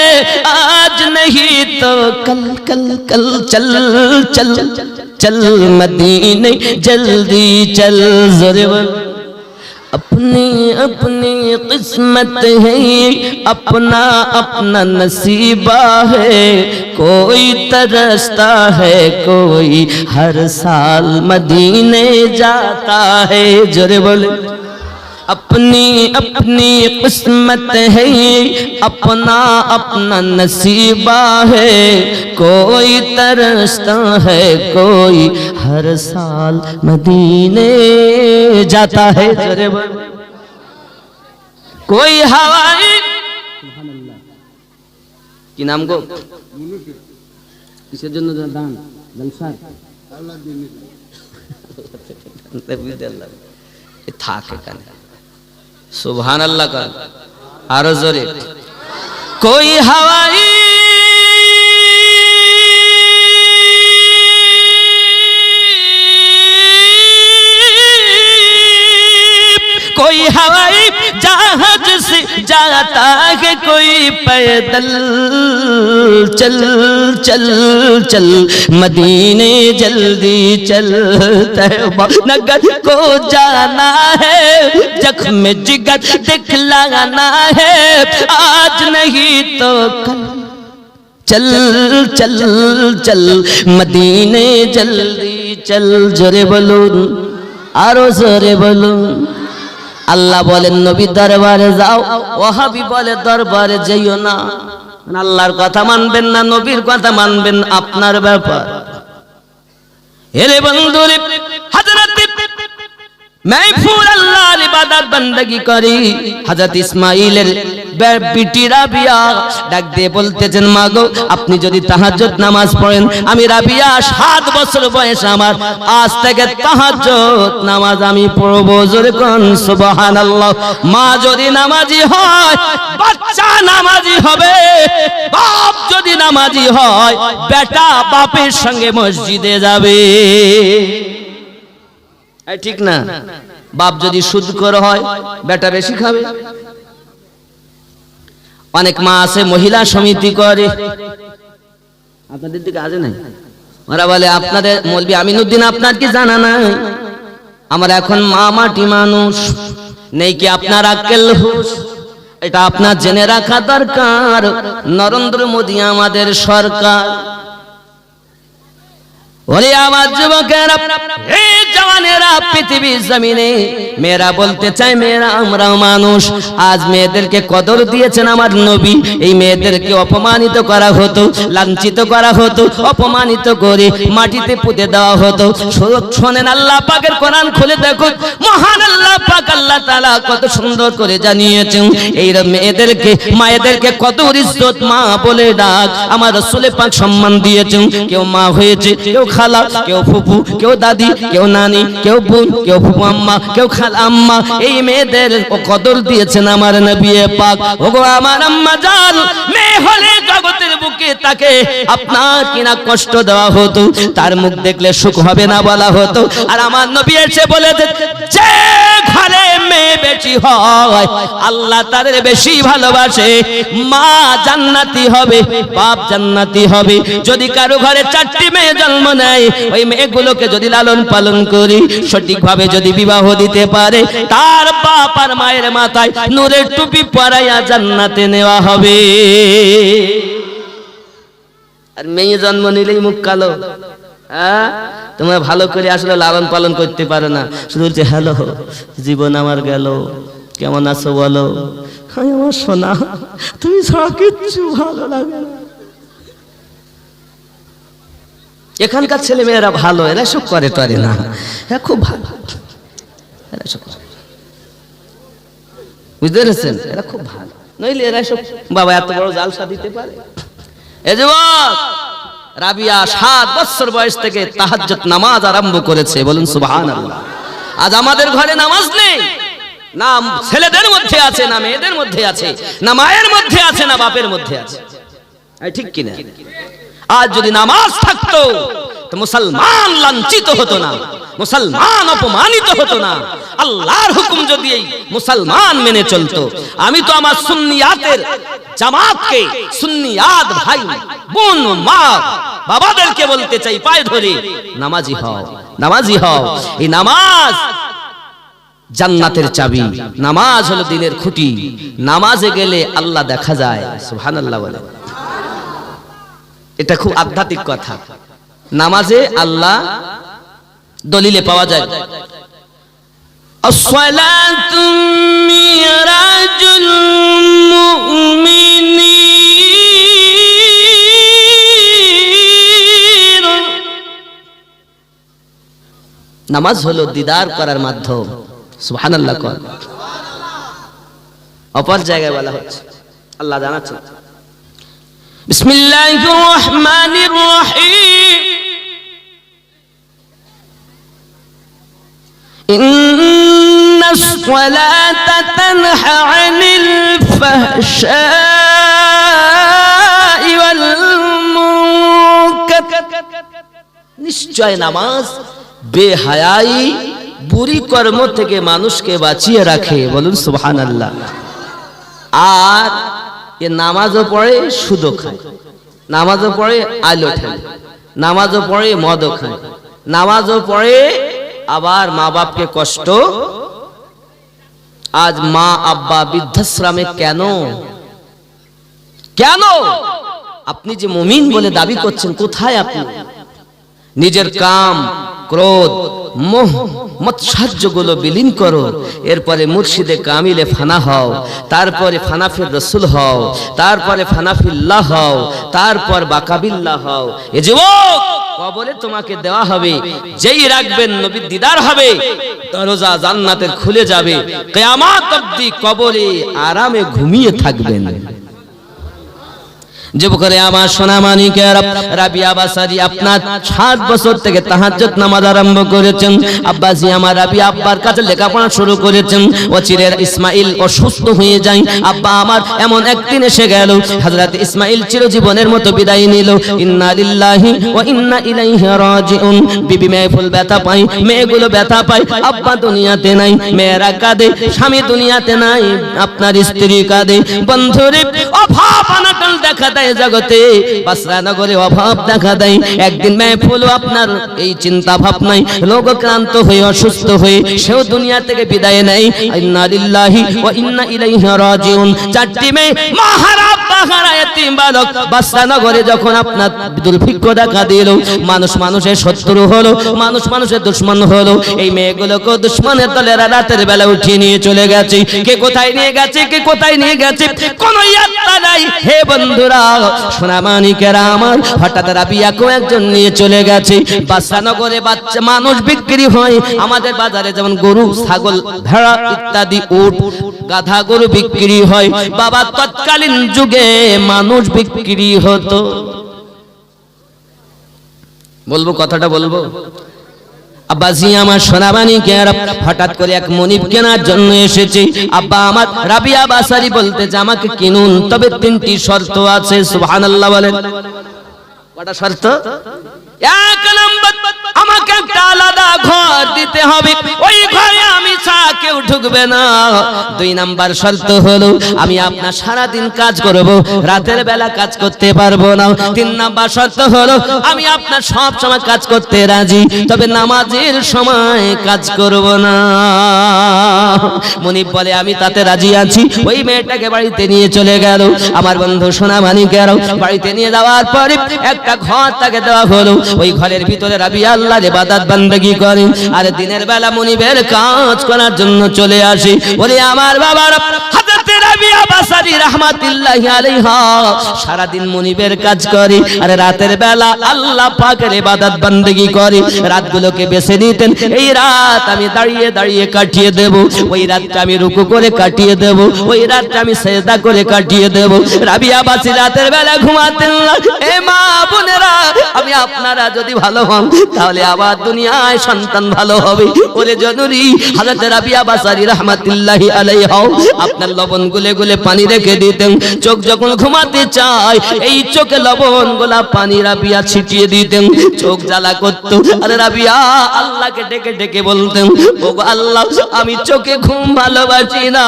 आज नहीं तो कल कल कल। चल चल चल मदीने जल्दी चल, जोरे बोल। अपनी अपनी किस्मत है, अपना अपना नसीबा है, कोई तरसता है, कोई हर साल मदीने जाता है। जोरे बोले। अपनी अपनी किस्मत है, अपना अपना नसीबा है। कोई तरसता है, कोई हर साल मदीने जाता है। कोई हवाई কি নাম গো? কিসের জন্য দান? জলসা থাক এখানে। সুবহানাল্লাহ কর আরো জোরে। कोई हवाई कोई हवाई जहाज से जाता है, कोई पैदल चल चल चल मदीने जल्दी चलता है। नगर को जाना है, जख्म जिगर दिखलाना है, आज नहीं तो कल चल चल चल मदीने जल्दी चल। जोरे बोलुन आरो जोरे बोलुन। আল্লাহ বলেন নবী দরবারে যাও, ওয়াহাবি বলে দরবারে যাইও না। আল্লাহর কথা মানবেন না, নবীর কথা মানবেন, আপনার ব্যাপার। এরে বন্ধুরে, হযরত মাহফুল আল্লাহর ইবাদত বندگی করি। হযরত ইসমাঈলের বিটি রাবিয়া ডাক দিয়ে বলতেছেন, মা গো আপনি যদি তাহাজ্জুদ নামাজ পড়েন, আমি রাবিয়া 7 বছর বয়স আমার, আজ থেকে তাহাজ্জুদ নামাজ আমি পড়ব। জোরে কোন সুবহানাল্লাহ। মা যদি নামাজি হয়, বাচ্চা নামাজি হবে। বাপ যদি নামাজি হয়, বেটা বাপের সঙ্গে মসজিদে যাবে। ঠিক না? বাপ যদি সুদখোর হয়, বেটা বেশি খাবে। অনেক মা আছে মহিলা সমিতি করে, আপনাদের দিকে আছে নাই? ওরা বলে আপনাদের মৌলবি আমিনুদ্দিন আপনার কি জানা নাই? আমরা এখন মা মাটি মানুষ, নেই কি আপনার আক্কেল হুঁশ? এটা আপনার জেনে রাখা দরকার। নরেন্দ্র মোদী আমাদের সরকার। ওরে আমার যুবকেরা, এই জওয়ানেরা, পৃথিবীর জমিনে মেয়েরা বলতে চাই, মেয়েরা আমরা মানুষ। আজ মেয়েদেরকে কদর দিয়েছেন আমার নবী। এই মেয়েদেরকে অপমানিত করা হতো, লাঞ্ছিত করা হতো, অপমানিত করে মাটিতে পুঁতে দেওয়া হতো। শোনেন, আল্লাহ পাকের কোরআন খুলে দেখুন, মহান আল্লাহ পাক আল্লাহ তাআলা কত সুন্দর করে জানিয়েছেন এই মেয়েদেরকে, মায়েদেরকে কত ইজ্জত, মা বলে ডাক আমার রাসূল পাক সম্মান দিয়েছেন। কেউ মা হয়েছে, কেউ খালা, কেউ ফুফু, কেউ দাদি, কেউ নানি, কেউ বোন, কেউ ফুফু আম্মা, কেউ খালা আম্মা। এই মেয়েদের কদর দিয়েছেন আমার নবী পাক। ওগো আমার আম্মা জান, মেয়ে হলে জগতের বুকে তাকে আপনার কিনা কষ্ট দেওয়া হতো, তার মুখ দেখলে সুখ হবে না বলা হতো। আর আমার নবী এসে বলেছে, যে ঘরে মেয়ে বেশি হয় আল্লাহ তাদের বেশি ভালোবাসে। মা জান্নাতি হবে, বাপ জান্নাতি হবে। যদি কারো ঘরে 4টি মেয়ে জন্ম নেয়, ওই মেয়েগুলোকে যদি লালন পালন করি, সঠিকভাবে যদি বিবাহ দিতে পারে, তার বাপ আর মায়ের মাথায় নূরের টুপি পরাইয়া জান্নাতে নেওয়া হবে। আর মেয়ে জন্ম নিলেই মুখ কালো, হ্যাঁ, তোমরা ভালো করে আসলে লালন পালন করতে পারো না, শুধু বলছে হ্যালো জীবন আমার গেল, কেমন আছো বলো, আমার সোনা তুমি ছাড়া কিচ্ছু ভালো লাগে না। এখানকার ছেলে মেয়েরা ভালো, এরা সব করে টরে না, হ্যাঁ খুব ভালো, এরা সব বুঝতে পেরেছেন, এরা খুব ভালো, নইলে এরা সব বাবা এত বড় জালসা দিতে পারে। এ যুবক, রাবিয়া 7 বছর বয়স থেকে তাহাজ্জুদ নামাজ আরম্ভ করেছে, বলুন সুবহানাল্লাহ। আজ আমাদের ঘরে নামাজ নেই, না ছেলেদের মধ্যে আছে, না মেয়েদের মধ্যে আছে, না মায়ের মধ্যে আছে, না বাপের মধ্যে আছে, ঠিক কিনা? আজ যদি নামাজ থাকতো তো মুসলমান লাঞ্ছিত হতো না, মুসলমান অপমানিত হতো না। আল্লাহর হুকুম যদি এই মুসলমান মেনে চলতো। আমি তো আমার সুন্নিয়াতের জামাতকে, সুন্নিয়াত ভাই বোন মা বাবাদেরকে বলতে চাই, পায়ে ধরে নামাজি হও, নামাজি হও। এই নামাজ জান্নাতের চাবি, নামাজ হলো দিনের খুঁটি। নামাজে গেলে আল্লাহ দেখা যায়, সুবহানাল্লাহ বলে। এটা খুব আধ্যাত্মিক কথা। নামাজে আল্লাহ দলিলে পাওয়া যায়। আসসালাতু মিরাজুল মুমিনিন, নামাজ হলো দিদার করার মাধ্যম। সুবহানাল্লাহ। অপর জায়গায় বলা হচ্ছে, আল্লাহ জানাচ্ছেন, বিসমিল্লাহির রহমানির রহিম, ইন্নাস সালাতা তানহা আনিল ফাহশাই ওয়াল মুনকার, নিশ্চয় নামাজ বেহায়াই বুরি কর্ম থেকে মানুষকে বাঁচিয়ে রাখে। বলুন সুবহানাল্লাহ। আর এ নামাজও পড়ে সুদও খায়, নামাজও পড়ে আলো খায়, নামাজও পড়ে মদও খায়, নামাজও পড়ে আবার মা বাপকে কষ্ট। আজ মা আব্বা বৃদ্ধাশ্রমে কেন? কেন? আপনি যে মুমিন বলে দাবি করছেন, কোথায় আপনি? নিজের কাম, ক্রোধ, মোহ, মৎসাহ্যগুলো বিলীন করো, এরপরে মুর্শিদে কামিলে ফানা হও, তারপরে ফানাফির রসুল হও, তারপরে ফানাফিল্লাহ হও, তারপর বাকাবিল্লাহ হও। এ যুবক, কবরে তোমাকে দেওয়া হবে, যেই রাখবেন নবীর দিদার হবে, দরজা জান্নাতের খুলে যাবে, কিয়ামত অবধি কবরে আরামে ঘুমিয়ে থাকবেন। যুবকরে আমার সোনা মানিকের, রাবিয়া বাসারি আপনার 7 বছর থেকে তাহাজ্জুদ নামাজ আরম্ভ করেছেন। আব্বাজি আমার রাবিয়া আব্বার কাছে লেখাপড়া শুরু করেছেন। ওচিরের ইসমাইল অসুস্থ হয়ে যায়। আব্বা আমার এমন একদিন এসে গেল, হযরত ইসমাইল চিরজীবনের মতো বিদায় নিল। ইন্না লিল্লাহি ওয়া ইন্না ইলাইহি রাজিউন। বিবি মেহফুল ব্যথা পায়, মেয়েগুলো ব্যথা পায়। আব্বা দুনিয়াতে নাই, মেয়েরা কাঁদে, স্বামী দুনিয়াতে নাই, আপনার স্ত্রী কাঁদে। বন্ধুরে, অভাব অনটন দেখা দেয় জগতে, বাসরা নগরে অভাব দেখা দেয়। একদিন মেহফুল আপনার এই চিন্তা ভাবনায় রোগক্রান্ত হয়ে অসুস্থ হয়ে সেও দুনিয়া থেকে বিদায় নেয়। ইন্না লিল্লাহি ওয়া ইন্না ইলাইহি রাজিউন। 4টি মেয়ে মাহারা বাহারা এতিম বালক বাসরা নগরে যখন আপনার দুর্ভিক্ষ দেখা দিল, মানুষ মানুষের শত্রু হলো, মানুষ মানুষের দুশমন হলো। এই মেয়েগুলোকে দুশমনের দলেরা রাতের বেলা উঠিয়ে নিয়ে চলে গেছে। কে কোথায় নিয়ে গেছে, কে কোথায় নিয়ে গেছে কোনো ইয়াত্তা নাই। হে বন্ধুরা, সোনা মানিকেরা আমার, হঠাৎ রাবিয়াকে একজন নিয়ে চলে গেছে। বাসরা নগরে বাচ্চা মানুষ বিক্রি হয়। আমাদের বাজারে যেমন গরু, ছাগল, ভেড়া ইত্যাদি, উট, গাধা গরু বিক্রি হয়, বাবা তৎকালীন যুগে মানুষ বিক্রি হতো। বলবো কথাটা বলবো। আব্বাজি আমার সোনা মানিকেরা হঠাৎ করে এক মনিব কেনার জন্য এসেছে। আব্বা আমার রাবিয়া বাসারি বলতেছে, আমাকে কিনুন, তবে 3টি শর্ত আছে। সুবহানাল্লাহ বলেন। কটা শর্ত? 1 নম্বর, আমাকে একটা আলাদা ঘর দিতে হবে, ওই ঘরে আমি ছাড়া কেউ ঢুকবে না। 2 নাম্বার শর্ত হলো, আমি আপনার সারা দিন কাজ করব, রাতের বেলা কাজ করতে পারবো না। 3 নাম্বার শর্ত হলো, আমি আপনার সব সময় কাজ করতে রাজি, তবে নামাজের সময় কাজ করব না। মনিব বলে, আমি তাতে রাজি আছি। ওই মেয়েটাকে বাড়িতে নিয়ে চলে গেল। আমার বন্ধু সোনা মানিকেরা, বাড়িতে নিয়ে যাওয়ার পরে একটা ঘর তাকে দেওয়া হলো। ওই ঘরের ভিতরে রাবিয়া আল্লাহর ইবাদত বান্দেগি করে, আর দিনের বেলা মনিবের কাজ করার জন্য চলে আসে। বলে আমার বাবার হযরত রাবিয়া বাসারি রাহমাতুল্লাহি আলাইহা সারা দিন মনিবের কাজ করে, আর রাতের বেলা আল্লাহ পাকের ইবাদত বান্দেগি করে। রাতগুলোকে বেছে নিতেন, এই রাত আমি দাঁড়িয়ে দাঁড়িয়ে কাটিয়ে দেব, ওই রাতটা আমি রুকু করে কাটিয়ে দেব, ওই রাতটা আমি সিজদা করে কাটিয়ে দেব। রাবিয়া বাসি রাতের বেলা ঘুমাতেন না। এ মা বোনেরা, আমি আপনারা যদি ভালো হন, তাহলে আবার দুনিয়ায় সন্তান ভালো হবে। ওরে জননী, হযরত রাবিয়া বাসারি রাহমাতুল্লাহি আলাইহা আপনার লবণ গুলে গুলে পানি রেখে দিতেন। চোখ যখন ঘুমাতে চায়, এই চোখে লবণ গোলা পানি রাবিয়া ছিটিয়ে দিতেন। চোখ জ্বালা করত, আরে রাবিয়া আল্লাহকে ডেকে ডেকে বলতেন, ওগো আল্লাহ, আমি চোখে ঘুম ভালোবাসি না,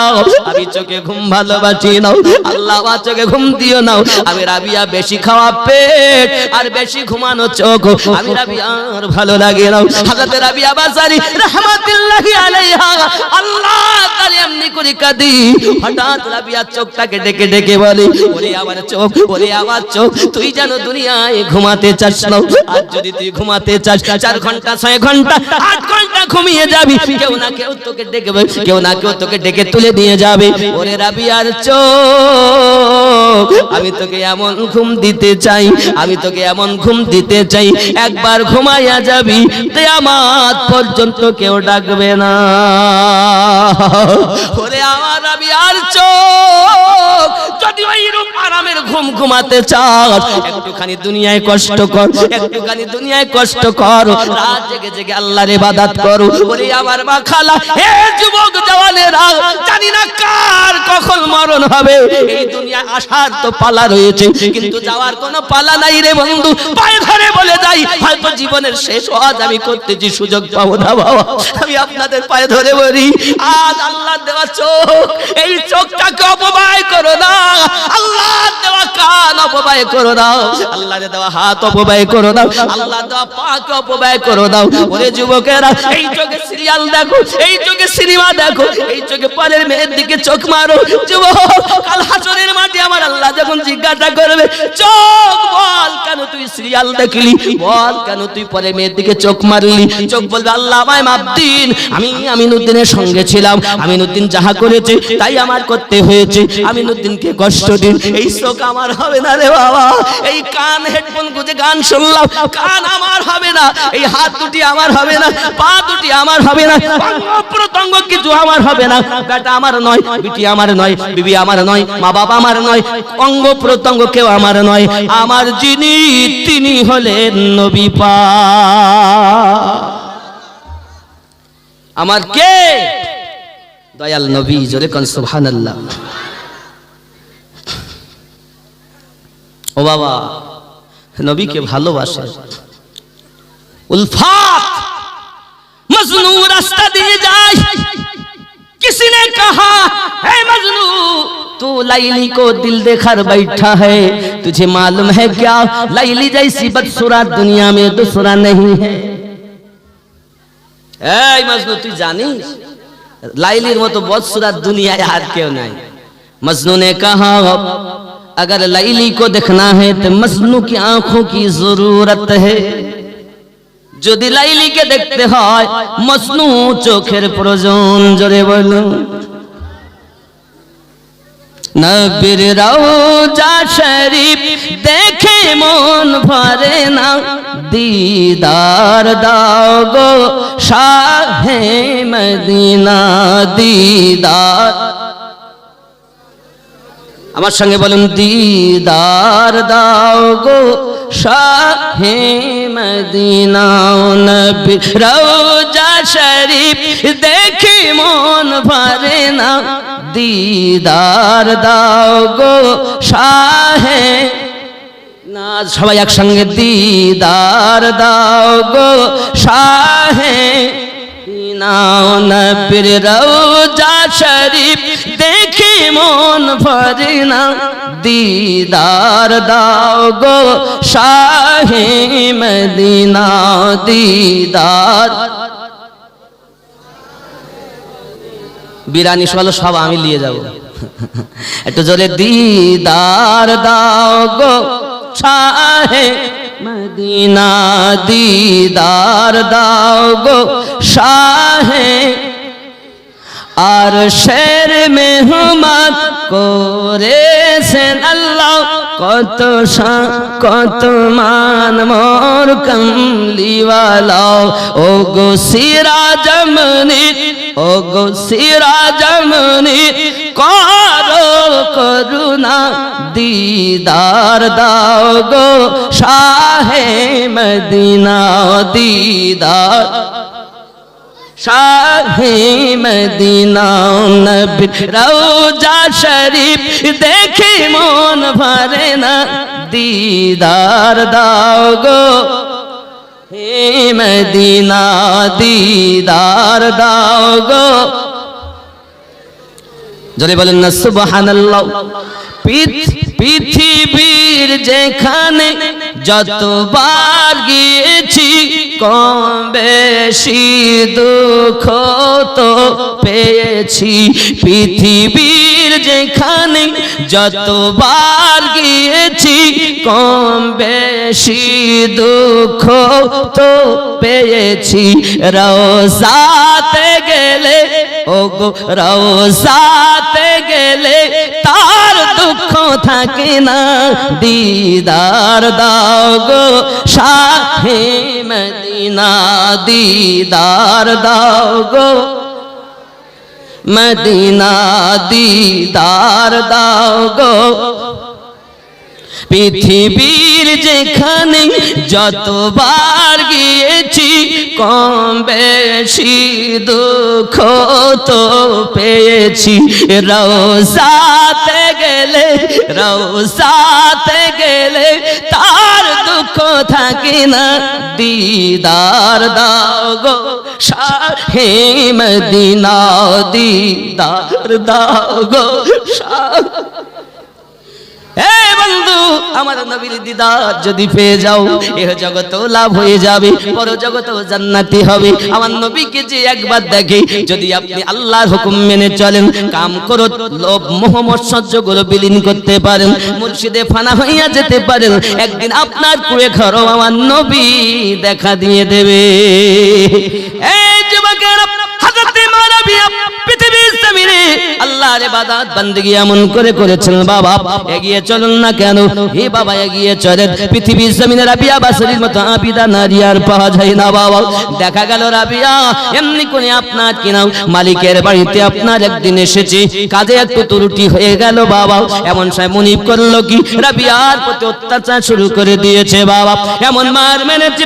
আমি চোখে ঘুম ভালোবাসি না, আল্লাহ আমার চোখে ঘুম দিও না। আমি রাবিয়া বেশি খাওয়া পেট আর বেশি ঘুমানো চোখ, আমি রাবিয়ার ভালো লাগে না। হযরত রাবিয়া বাসারি রাহমাতুল্লাহি আলাইহা আল্লাহ তাআলা এমনি করে কাঁদি। হঠাৎ রাবিয়ার চোখটাকে ডেকে ডেকে বলে, ওরে আমার চোখ, ওরে আমার চোখ, তুই যেন দুনিয়ায় ঘুমাতে চাস না। আর যদি তুই ঘুমাতে চাস 4 ঘন্টা 6 ঘন্টা 8 ঘন্টা ঘুমিয়ে যাবি, কেউ না কেউ তোকে ডেকে, কেউ না কেউ তোকে ডেকে তুলে দিয়ে যাবে। ওরে রাবিয়ার চোখ, আমি তোকে এমন ঘুম দিতে চাই, আমি তোকে এমন ঘুম দিতে চাই, একবার ঘুমাইয়া যাবি কিয়ামত পর্যন্ত কেউ ডাকবে না। ওরে আমার রাবিয়ার চোখ, যদি ওইরূপ আরামের ঘুম ঘুমাতে চাস, একটুখানি দুনিয়ায় কষ্ট কর, একটুখানি দুনিয়ায় কষ্ট কর, রাত জেগে জেগে আল্লাহর ইবাদত করো। ওরে আমার মা খালা, হে যুবক জওয়ানেরা, জানি না কার কখন মরণ হবে। এই দুনিয়া আসার তো পালা রয়েছে, কিন্তু যাওয়ার কোনো পালা নাই রে বন্ধু। পায়ে ধরে বলে যাই, হয়তো জীবনের শেষ ওয়াজ আমি করতেছি, সুযোগ পাবো না বাবা। আমি আপনাদের পায়ে ধরে বলি, আজ আল্লাহ দেওয়া চোখ, এই চোখটাকে অপব্যয় করো না। আল্লাহ দেওয়া কান অপব্যয় করো না, আল্লাহ দেওয়া হাত অপব্যয় করো না, আল্লাহ দেওয়া পাক অপব্যয় করো না। ওরে যুবকেরা, এই চোখে সিরিয়াল দেখো, এই চোখে সিনেমা দেখো, এই চোখে পরের মেয়ের দিকে চোখ মারো। যুবক, কাল হাসরের মাঠে আমার আল্লাহ যখন জিজ্ঞাসা করবে, চোখ বল কেন তুই সিরিয়াল দেখলি, বল কেন তুই পরের মেয়ের দিকে চোখ মারলি, চোখ বলবে আল্লাহ আমায় মাপ দিন, আমি আমিনুদ্দিনের সঙ্গে ছিলাম, আমিনুদ্দিন যাহা করেছে তাই আমার করতে হয়েছে, আমিনুদ্দিনকে কষ্ট দিন। এই চোখ আমার হবে না রে বাবা, এই কান হেডফোন গুঁজে গান শুনলাম, কান আমার হবে না, এই হাত দুটি আমার হবে না, পা দুটি আমার হবে না, অঙ্গ প্রত্যঙ্গ কিছু আমার হবে না, বেটা আমার নয়, বিটি আমার নয়, বিবি আমার নয়, মা বাবা আমার নয়, অঙ্গ প্রত্যঙ্গ কেউ আমার নয়, আমার যিনি তিনি হলেন নবী পাক। আমার কে? দয়াল নবী। জোরে কোন সুবহানাল্লাহ। ও বাবা, নবীকে ভালোবাসে। উলফাত, মজনু রাস্তা দিয়ে যায়, किसी ने कहा है मजनू तू लाइली को दिल देकर बैठा है, तुझे मालूम है क्या लाइली जैसी बदसूरत दुनिया में दूसरा नहीं है। এই মজনু, তুই জানিস লাইলির মতো বদসুরত দুনিয়ায় আর কেউ নাই। मजनू ने कहा अगर लाइली को देखना है तो मजनू की आंखों की जरूरत है, যদি লাইলিকে দেখতে হয় মজনু চোখের প্রয়োজন। জোরে বলুন। নবীর রওজা শরীফ দেখে মন ভরে না, দিদার দাও গো শাহে মদিনা, দিদার। আমার সঙ্গে বলুন, দিদার দাও গো শাহে মদিনা। নবীর রওজা শরীফ দেখে মন ভরে না, দিদার দাও গো শাহে না। সবাই একসঙ্গে, দিদার দাও গো শাহে নাও। নবীর রওজা শরীফ দেখে মন ভরে না, দিদার দাও গো শাহে মদিনা, দিদার। বিরানি সলো সব আমি নিয়ে যাব, একটু জোরে, দিদার দাও গো শাহে মদিনা, দিদার দাও গো শাহে। আর শের মেহমান করেছেন আল্লাহ, কত কত মান মোর কমলিওয়ালা। ও গো সিরাজমনি, ও গো সিরাজমনি করো করুণা, দিদার দাও গো শাহে মদিনা, দিদার শাহে মদিনা। নবীর রওজা শরীফ দেখে মন ভরে না, দিদার দাও গো হে মদিনা, দিদার দাও গো। জোরে বলেন না সুবহানাল্লাহ। পৃথিবীর যেখানে যতবার গিয়েছি কম বেশি দুঃখ তো পেয়েছি পৃথিবীর যেখানে যতবার গিয়েছি কম বেশি দুঃখ তো পেয়েছি রওজাতে গেলে ওগো রওজাতে গেলে তার দুঃখ থাকে না দিদার দাও গো শাহে মদিনা দিদার দাও গো মদিনা দিদার দাও গো পৃথিবীর যেখানে যতবার গিয়েছি কম বেশি দুঃখ তো পেয়েছি রওজাতে গেলে তার দুঃখ থাকে না দিদার দাও গো শাহে মদিনা দিদার দাও গো বন্ধু আমার নবীর দিদার যদি পেয়ে যাও এহ জগত লাভ হয়ে যাবে পর জগত জান্নাতি হবে আমার নবীকে যে একবার দেখে যদি আপনি আল্লাহর হুকুম মেনে চলেন কাম করো লোভ মোহ মৎসর্য গুলো বিলীন করতে পারেন মুর্শিদে ফানা হইয়া যেতে পারেন একদিন আপনার কুড়ে ঘরও আমার নবী দেখা দিয়ে দেবে এই যুবকেরা হযরতে মানবিয়া পৃথিবীর জমিনে আল্লাহর ইবাদত বান্দেগী এমন করে করেছেন বাবা এগিয়ে চলুন না কেন হে বাবা এগিয়ে চলেন পৃথিবীর জমিনে রাবিয়া বাসরির মতো আবিদা নারী আর পাওয়া যায় না বাবা দেখা গেল রাবিয়া এমনি করে আপনার কিনা মালিকের বাড়িতে আপনার একদিন এসেছে কাজে একটু ত্রুটি হয়ে গেল বাবা এমন সময় মুনিব করলো কি রাবিয়ার প্রতি অত্যাচার শুরু করে দিয়েছে বাবা এমন মার মেরেছে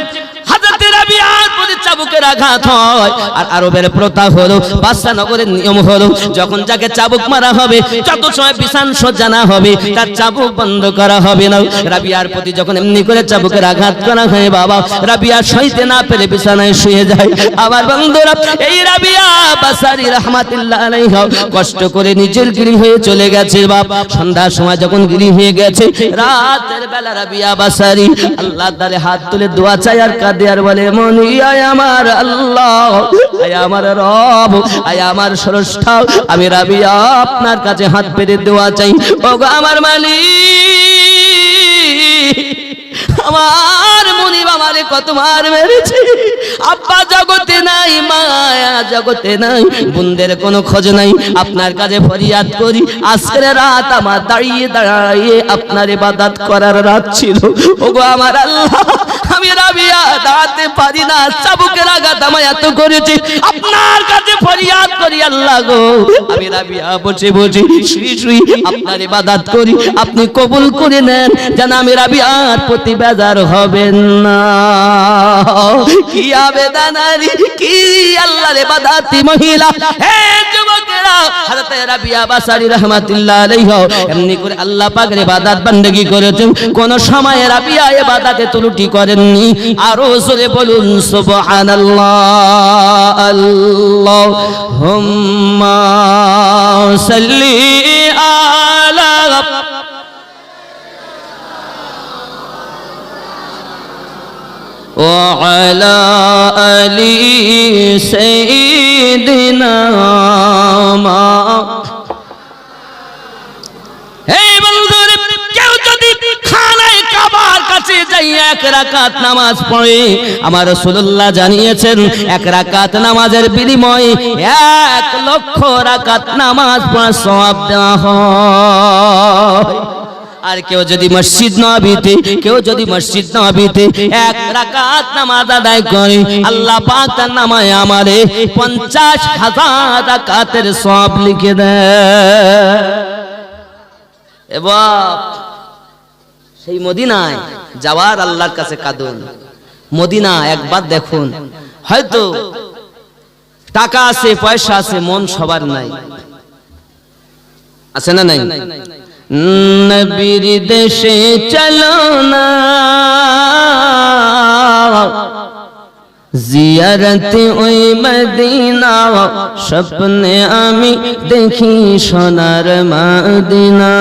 হযরতে রাবিয়ার প্রতি চাবুকের আঘাত হয় আর আরবের প্রথা হলো বাদশা নগরের নিয়ম হলো যখন যাকে চাবুক মারা হবে যত সময় বিছান সজ্জানা হবে তার চাবুক বন্ধ করা হবে না রাবিয়ার প্রতি যখন এমনি করে চাবুকের আঘাত করা হয় বাবা রাবিয়া সইতে না পেরে বিছানায় শুয়ে যায় আমার বন্ধুরা এই রাবিয়া বাসারি রাহমাতুল্লাহ আলাইহা কষ্ট করে নিজের গৃহে হয়ে চলে গেছে বাপ সন্ধ্যার সময় যখন গৃহে হয়ে গেছে রাতের বেলা রাবিয়া বাসারি আল্লাহর দ্বারে হাত তুলে দোয়া চায় আর কাঁদে আর বলে মনি আয় আমার আল্লাহ আয় আমার রব আয় আমার স্রষ্টা আমি রাবিয়া আপনার কাছে হাত পেতে দোয়া চাই ওগো আমার মালিক আমার মুনিব আমারে কত মার মেরেছে আব্বা জগতে নাই মায়া জগতে নাই বন্ধের কোনো খোঁজ নাই আপনার কাছে ফরিয়াদ করি আজকের রাত আমার দাঁড়িয়ে দাঁড়িয়ে আপনার ইবাদত করার রাত ছিল ওগো আমার আল্লাহ আমি রাবিয়া দাঁড়াতে পারি না চাবুকের আঘাত আমায় এত করেছে আপনার কাছে ফরিয়াদ করি আল্লাহ গো আমি রাবিয়া বসে বসে শুই শুই আপনার ইবাদত করি আপনি কবুল করে নেন যেন আমি রাবিয়ার প্রতি বেজার হবেন না কি আবেদনারি কি আল্লাহর ইবাদতি মহিলা হে যুবকেরা হযরতে রাবিয়া বাসারি রাহমাতুল্লাহ আলাইহা এমনি করে আল্লাহ পাকের ইবাদত বান্দেগী করেছেন কোন সময় রাবিয়া ইবাদতে ত্রুটি করেননি আরো জোরে বলুন সুবহানাল্লাহ আল্লাহুম্মা সাল্লি আলা وعلى آل سيدنا এই বন্ধুরে কেউ যদি খানায় কাবার কাছে যাই এক রাকাত নামাজ পড়ে আমার রাসূলুল্লাহ জানিয়েছেন এক রাকাত নামাজের বিনিময়ে 1,00,000 রাকাত নামাজ পড়ার সওয়াব দেওয়া হয় আর কেউ যদি মসজিদ নববীতে এক রাকাত নামাজ আদায় করে আল্লাহ পাক তার নামায় আমারে 50,000 রাকাতের সওয়াব লিখে দেয় এবার সেই মদিনায় যাওয়ার আল্লাহর কাছে কাঁদুন মদিনা একবার দেখুন হয়তো টাকা আছে পয়সা আছে মন সবার নাই আছে না নাই নবীর দেশে চলো না জিয়ারতে ওই মদিনা স্বপ্নে আমি দেখি সোনার মদিনা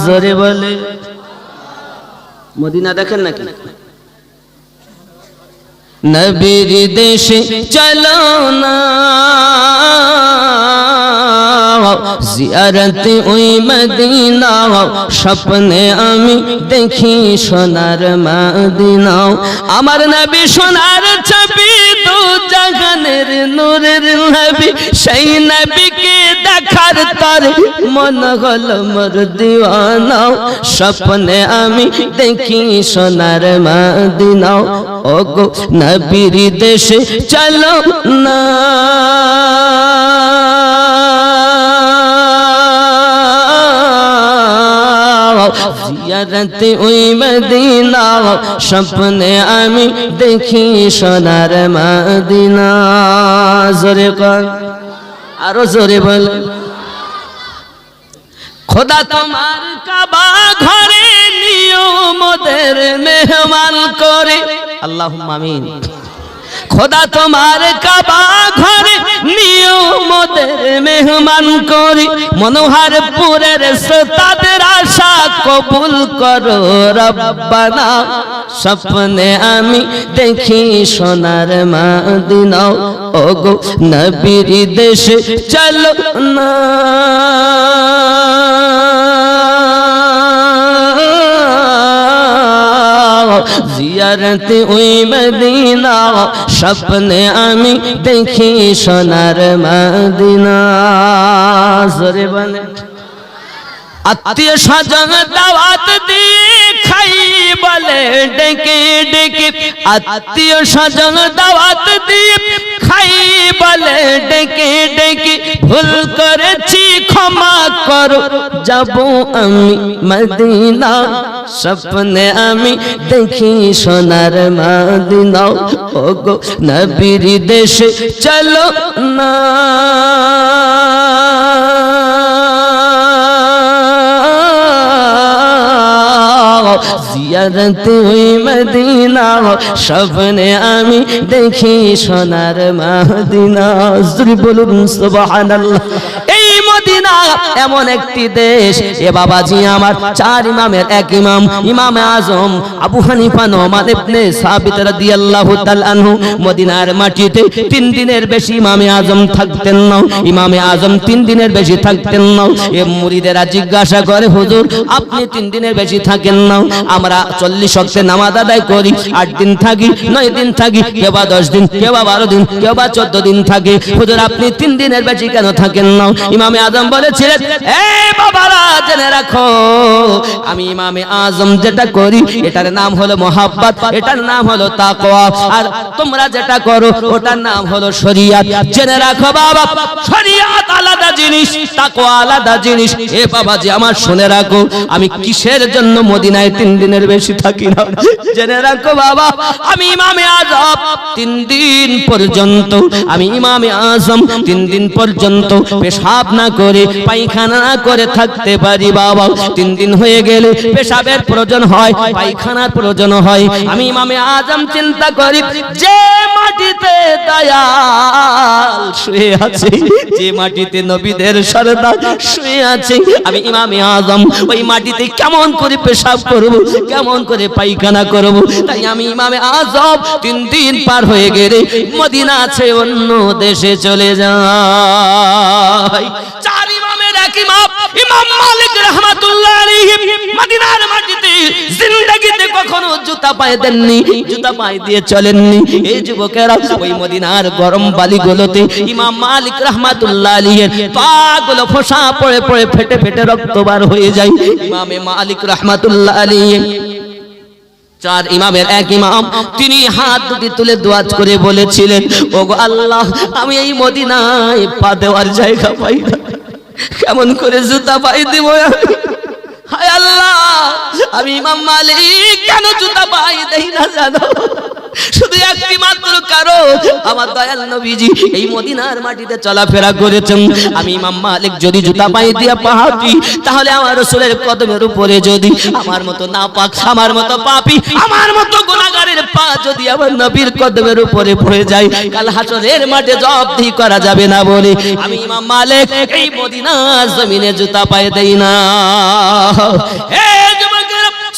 জোরে বলে মদিনা দেখেন নাকি নবীর দেশে চলো না জিয়ারতে ওই মদিনা স্বপ্নে আমি দেখি সোনার মদিনা আমার নবী সোনার ছবি দু জাহানের নূরের নবী সেই নবীকে দেখার তরে মন হলো মোর দিওয়ানা স্বপ্নে আমি দেখি সোনার মদিনা ওগো নবীর দেশে চলো না জিয়ারতে ওই মদিনা স্বপ্নে আমি দেখি সোনার মদিনা জোরে কর আরো জোরে বল খোদা তোমার কাবা ঘরে নিও মোদের মেহমান করে আল্লাহুম্মা আমিন খোদা তোমার কাবা ঘরে নিও মোদের মেহমান করে মনোহরপুরের তাদের আশা কবুল করো রব্বানা স্বপ্নে আমি দেখি সোনার মদিনা ওগো নবীর দেশে চলো না জিয়ারতে ওই মদিনা স্বপ্নে আমি দেখি সোনার মদিনা জোরে বলে আত্মীয় স্বজন দাওয়াত দিয়ে খাই বলে ডেকে ডেকে আত্মীয় স্বজন দাওয়াত দিয়ে খাই বলে ডেকে ডেকে ভুল করেছি ক্ষমা করো যাব আমি মদিনা স্বপ্নে আমি দেখি সোনার মদিনা ওগো নবীর দেশে চলো না জিয়ারতে ওই মদিনা স্বপ্নে আমি দেখি সোনার মদিনা জোরে বলুন সুবহানাল্লাহ এই মদিনা এমন একটি দেশ এ বাবাজি আমার চার ইমামের এক ইমাম ইমামে আজম আবু হানিফা নোমান ইবনে সাবিত রাদিয়াল্লাহু তাআলা আনহু মদিনার মাটিতে 3 দিনের বেশি ইমামে আজম থাকতেন না ইমামে আজম 3 দিনের বেশি থাকতেন না এ মুরিদেরা জিজ্ঞাসা করে হুজুর আপনি 3 দিনের বেশি থাকেন না আমরা 40 ওয়াক্তের নামাজ আদায় করি 8 দিন থাকি 9 দিন থাকি কেউ বা 10 দিন কেউ বা 12 দিন কেউ বা 14 দিন থাকে হুজুর আপনি 3 দিনের বেশি কেন থাকেন না ইমামে আজম বলেছিলেন এই বাবারা জেনে রাখো আমি ইমামে আজম যেটা করি এটার নাম হলো মহাব্বত এটার নাম হলো তাকওয়া আর তোমরা যেটা করো ওটার নাম হলো শরীয়ত জেনে রাখো বাবা শরীয়ত আলাদা জিনিস তাকওয়া আলাদা জিনিস এ বাবাজি আমার শুনে রাখো আমি কিসের জন্য মদিনায় 3 দিনের বেশি থাকি না জেনে রাখো বাবা আমি ইমামে আজম 3 দিন পর্যন্ত আমি ইমামে আজম 3 দিন পর্যন্ত পেশাব না করে পায়খানা না করে থাকতে পারি বাবা 3 দিন হয়ে গেলে পেশাবের প্রয়োজন হয় পায়খানার প্রয়োজন হয় আমি ইমামে আজম চিন্তা করি যে মাটিতে দয়াল শুয়ে আছে যে মাটিতে নবীদের সরদার শুয়ে আছে আমি ইমামে আজম ওই মাটিতে কেমন করে পেশাব করব কেমন করে পায়খানা করব তাই আমি ইমামে আজম 3 দিন পার হয়ে গেলে মদিনা আছে অন্য দেশে চলে যাই চার ইমামের এক ইমাম ইমাম মালিক রাহমাতুল্লাহ আলাইহি মদিনার মাটিতে জিন্দেগিতে কখনো জুতা পায়ে দেননি জুতা পায়ে দিয়ে চলেননি এই যুবকেরা ওই মদিনার গরম বালিগুলোতে ইমাম মালিক রাহমাতুল্লাহ আলাইহির পাগুলো ফোঁসা পড়ে পড়ে ফেটে ফেটে রক্ত বার হয়ে যায় ইমামে মালিক রাহমাতুল্লাহ আলাইহি চার ইমামের এক ইমাম তিনি হাত দুটি তুলে দোয়া করে বলেছিলেন ওগো আল্লাহ আমি এই মদিনায় পা দেওয়ার জায়গা পাই না কেমন করে জুতা পায়ে দেব হায় আল্লাহ আমি ইমাম মালিক কেন জুতা পায়ে দেই না জানো শুধু একটি মাত্র কারণ আমার দয়াল নবীজি এই মদিনার মাটিতে চলাফেরা করেছেন আমি ইমাম মালিক যদি জুতা পায়ে দিয়ে পা হাঁটি তাহলে আমার রাসূলের কদমের উপরে যদি আমার মতো নাপাক আমার মতো পাপী আমার মতো গুনাহগারের পা যদি আমার নবীর কদমের উপরে পড়ে যায় কাল হাসরের মাঠে জবাবদিহি করা যাবে না বলে আমি ইমাম মালিক এই মদিনার জমিনে জুতা পায়ে দেই না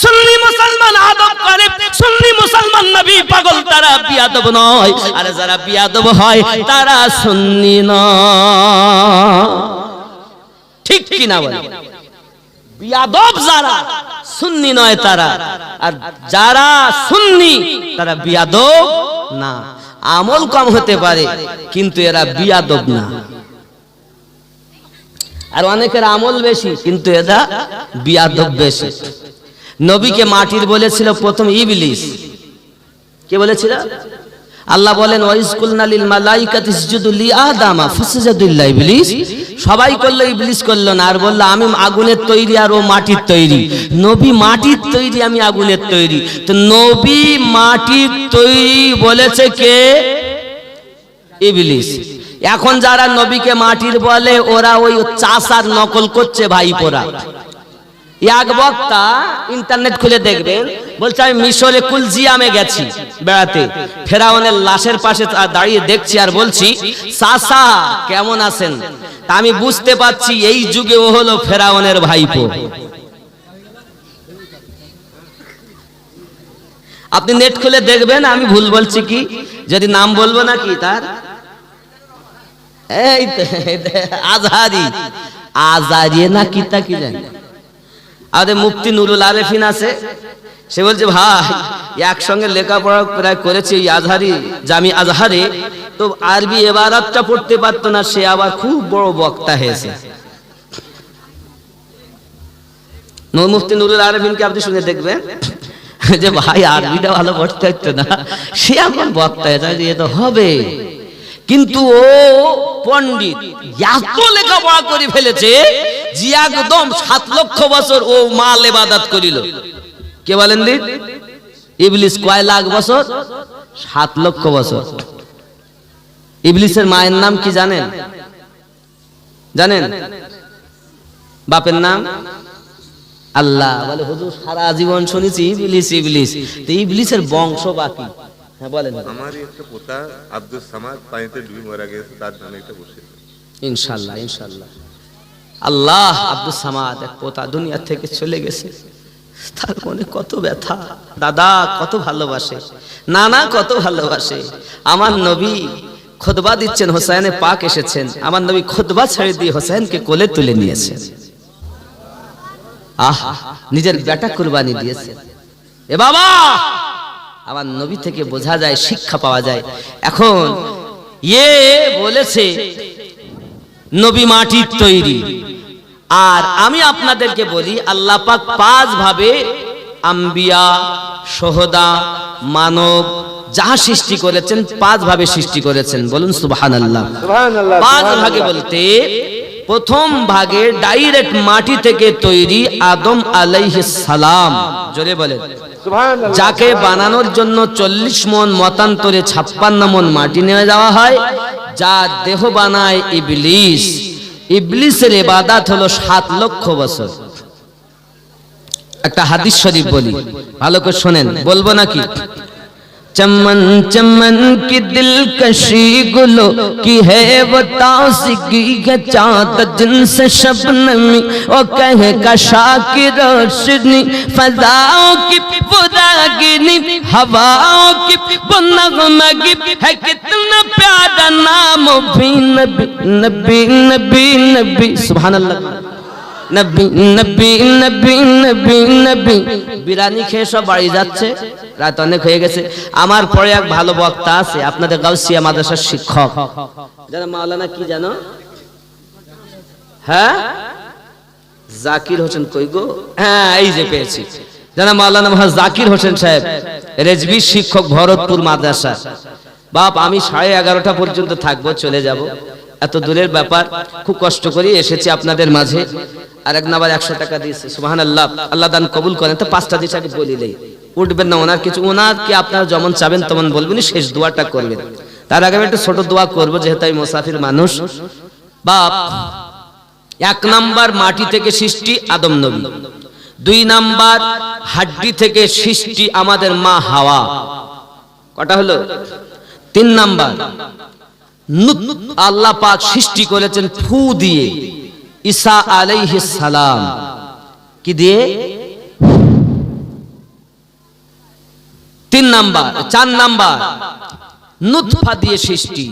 সুন্নি মুসলমান আদব করে সুন্নি মুসলমান নবী পাগল তারা বিয়া বিয়াদব নয়, আর যারা বিয়াদব হয় তারা সুন্নি নয়। ঠিক কি না বলেন? বিয়াদব যারা সুন্নি নয় তারা, আর যারা সুন্নি তারা বিয়াদব না। আমল কম হতে পারে কিন্তু এরা বিয়াদব না। আর অনেকের আমল বেশি কিন্তু এরা বিয়াদব বেশি। নবীকে মাটির বলেছিল প্রথম ইবলিস। কে বলেছিল? আল্লাহ বলেন ওয়াইজকুলনা লিল মালাইকাতি ইসজুদু লি আদামা ফাসজাদু ইল্লা ইবলিস। সবাই করলো, ইবলিস করলো না, আর বলল আমি আগুনের তৈরি আর ও মাটির তৈরি। নবী মাটির তৈরি, আমি আগুনের তৈরি। তো নবী মাটির তৈরি বলেছে কে? ইবলিস। এখন যারা নবীকে মাটির বলে ওরা ওই চাষার নকল করছে ভাইপোরা। এক বক্তা ইন্টারনেট খুলে দেখবেন, বলছে আমি মিশরে কুলজিয়ামে গেছি বেড়াতে, ফেরাউনের লাশের পাশে দাঁড়িয়ে দেখছি আর বলছি চাচা কেমন আছেন। তা আমি বুঝতে পারছি এই যুগে ও হলো ফেরাউনের ভাইপো। আপনি নেট খুলে দেখবেন, আমি ভুল বলছি কি? যদি নাম বলবো না কি তার, এই আজহারি, আজারি না কিতা কি জানি। আমাদের মুফতি নুরুল আরেফিন আছে, সে বলছে ভাই একসঙ্গে লেখাপড়া প্রায় করেছে এই আজহারি, জামি আজহারে, তো আরবি এবারাতটা পড়তে পারতো না, সে আবার খুব বড় বক্তা হয়েছে। মুফতি নুরুল আরেফিনকে আপনি শুনে দেখবেন যে ভাই আরবিটা ভালো পড়তে হতো না, সে এখন বক্তা হয়েছে, এ তো হবে। কিন্তু ও পণ্ডিত, এত লেখাপড়া করে ফেলেছে যে একদম 7 লক্ষ বছর ও মাল ইবাদত করিল। কে বলেন দি? ইবলিস কয় লাখ বছর? 7 লক্ষ বছর। ইবলিসের মায়ের নাম কি জানেন? জানেন? বাপের নাম আল্লাহ। বলে হুজুর সারা জীবন শুনেছি ইবলিস ইবলিস, তো ইবলিসের বংশ বাকি। হ্যাঁ বলেন। আমারই একটা পোতা আব্দুল সামাদ পানিতে ডুবে মারা গেছে, তার নামে একটা বসে। ইনশাআল্লাহ ইনশাআল্লাহ। আল্লাহ আব্দুল সামাদ এক পোতা দুনিয়া থেকে চলে গেছে, তার মনে কত ব্যথা। দাদা কত ভালোবাসে, নানা কত ভালোবাসে। আমার নবী খুতবা দিচ্ছেন, হোসেনে পাক এসেছেন, আমার নবী খুতবা ছেড়ে দিয়ে হোসেনকে কোলে তুলে নিয়েছেন। আহ, নিজের বেটা কুরবানি দিয়েছেন। এ বাবা, আমার নবী থেকে বোঝা যায়, শিক্ষা পাওয়া যায়। এখন ইয়ে বলেছে নবী মাটির তৈরি, আর আমি আপনাদেরকে বলি আল্লাহ পাক 5 ভাবে আম্বিয়া, সোহদা, মানব যাহা সৃষ্টি করেছেন 5 ভাবে সৃষ্টি করেছেন। বলুন সুবহানাল্লাহ। 5 ভাগে বলতে প্রথম ভাগে ডাইরেক্ট মাটি থেকে তৈরি আদম আলাইহিস সালাম। জোরে বলেন সুবহানাল্লাহ। যাকে বানানোর জন্য 40 মণ মতান্তরে 56 মণ মাটি নিয়ে যাওয়া হয়, যার দেহ বানায় ইবলিস। ইবলিসের ইবাদত হলো 7 লক্ষ বছর। একটা হাদিস শরীফ বলি, ভালো করে শুনেন, বলবো নাকি? चमन चमन की दिलकशी गुलो की है वो ताज़गी है चाँद जिनसे शबनमी ओ कहे कशा की रोशनी फजाओं की पुरागिनी हवाओं की नगमगी है कितना प्यारा नाम भी नबी नबी नबी नबी सुभान अल्लाह। नबी नबी नबी नबी नबी। বিরিয়ানি খেয়ে সব বাড়ি যাচ্ছে, রাত অনেক হয়ে গেছে। আমার পরে এক ভালো বক্তা আছে, আপনাদের গাউসিয়া মাদ্রাসার শিক্ষক, যারা মাওলানা কি জানো? হ্যাঁ, জাকির হোসেন। কই গো? হ্যাঁ, এই যে পেয়েছি। যারা মাওলানা মহা জাকির হোসেন সাহেব, রেজবি শিক্ষক, ভরতপুর মাদ্রাসা। বাপ আমি 11:30 পর্যন্ত থাকবো, চলে যাব। এত দূরের ব্যাপার, খুব কষ্ট করে এসেছি আপনাদের মাঝে। আর এক নাম্বার 100 টাকা দিয়েছে। সুবহানাল্লাহ, আল্লাহ দান কবুল করেন। তো 5টা দিশা কি বলিলেই উঠবেন না, ওনার কিছু, ওনার কি আপনারা যেমন চাবেন তেমন বলবেন, শেষ দোয়াটা করবেন। তার আগে আমি একটা ছোট দোয়া করবো, যেহেতু আমি মুসাফির মানুষ। বাপ, 1 নাম্বার মাটি থেকে সৃষ্টি আদম নবী। 2 নাম্বার হাড্ডি থেকে সৃষ্টি আমাদের মা হাওয়া। কটা হলো? 3 নাম্বার আল্লাহ পাক সৃষ্টি করেছেন ফু দিয়ে, ঈসা আলাইহিস সালাম। কি দিয়ে? 3 নাম্বার 4 নাম্বার নুতফা দিয়ে সৃষ্টি।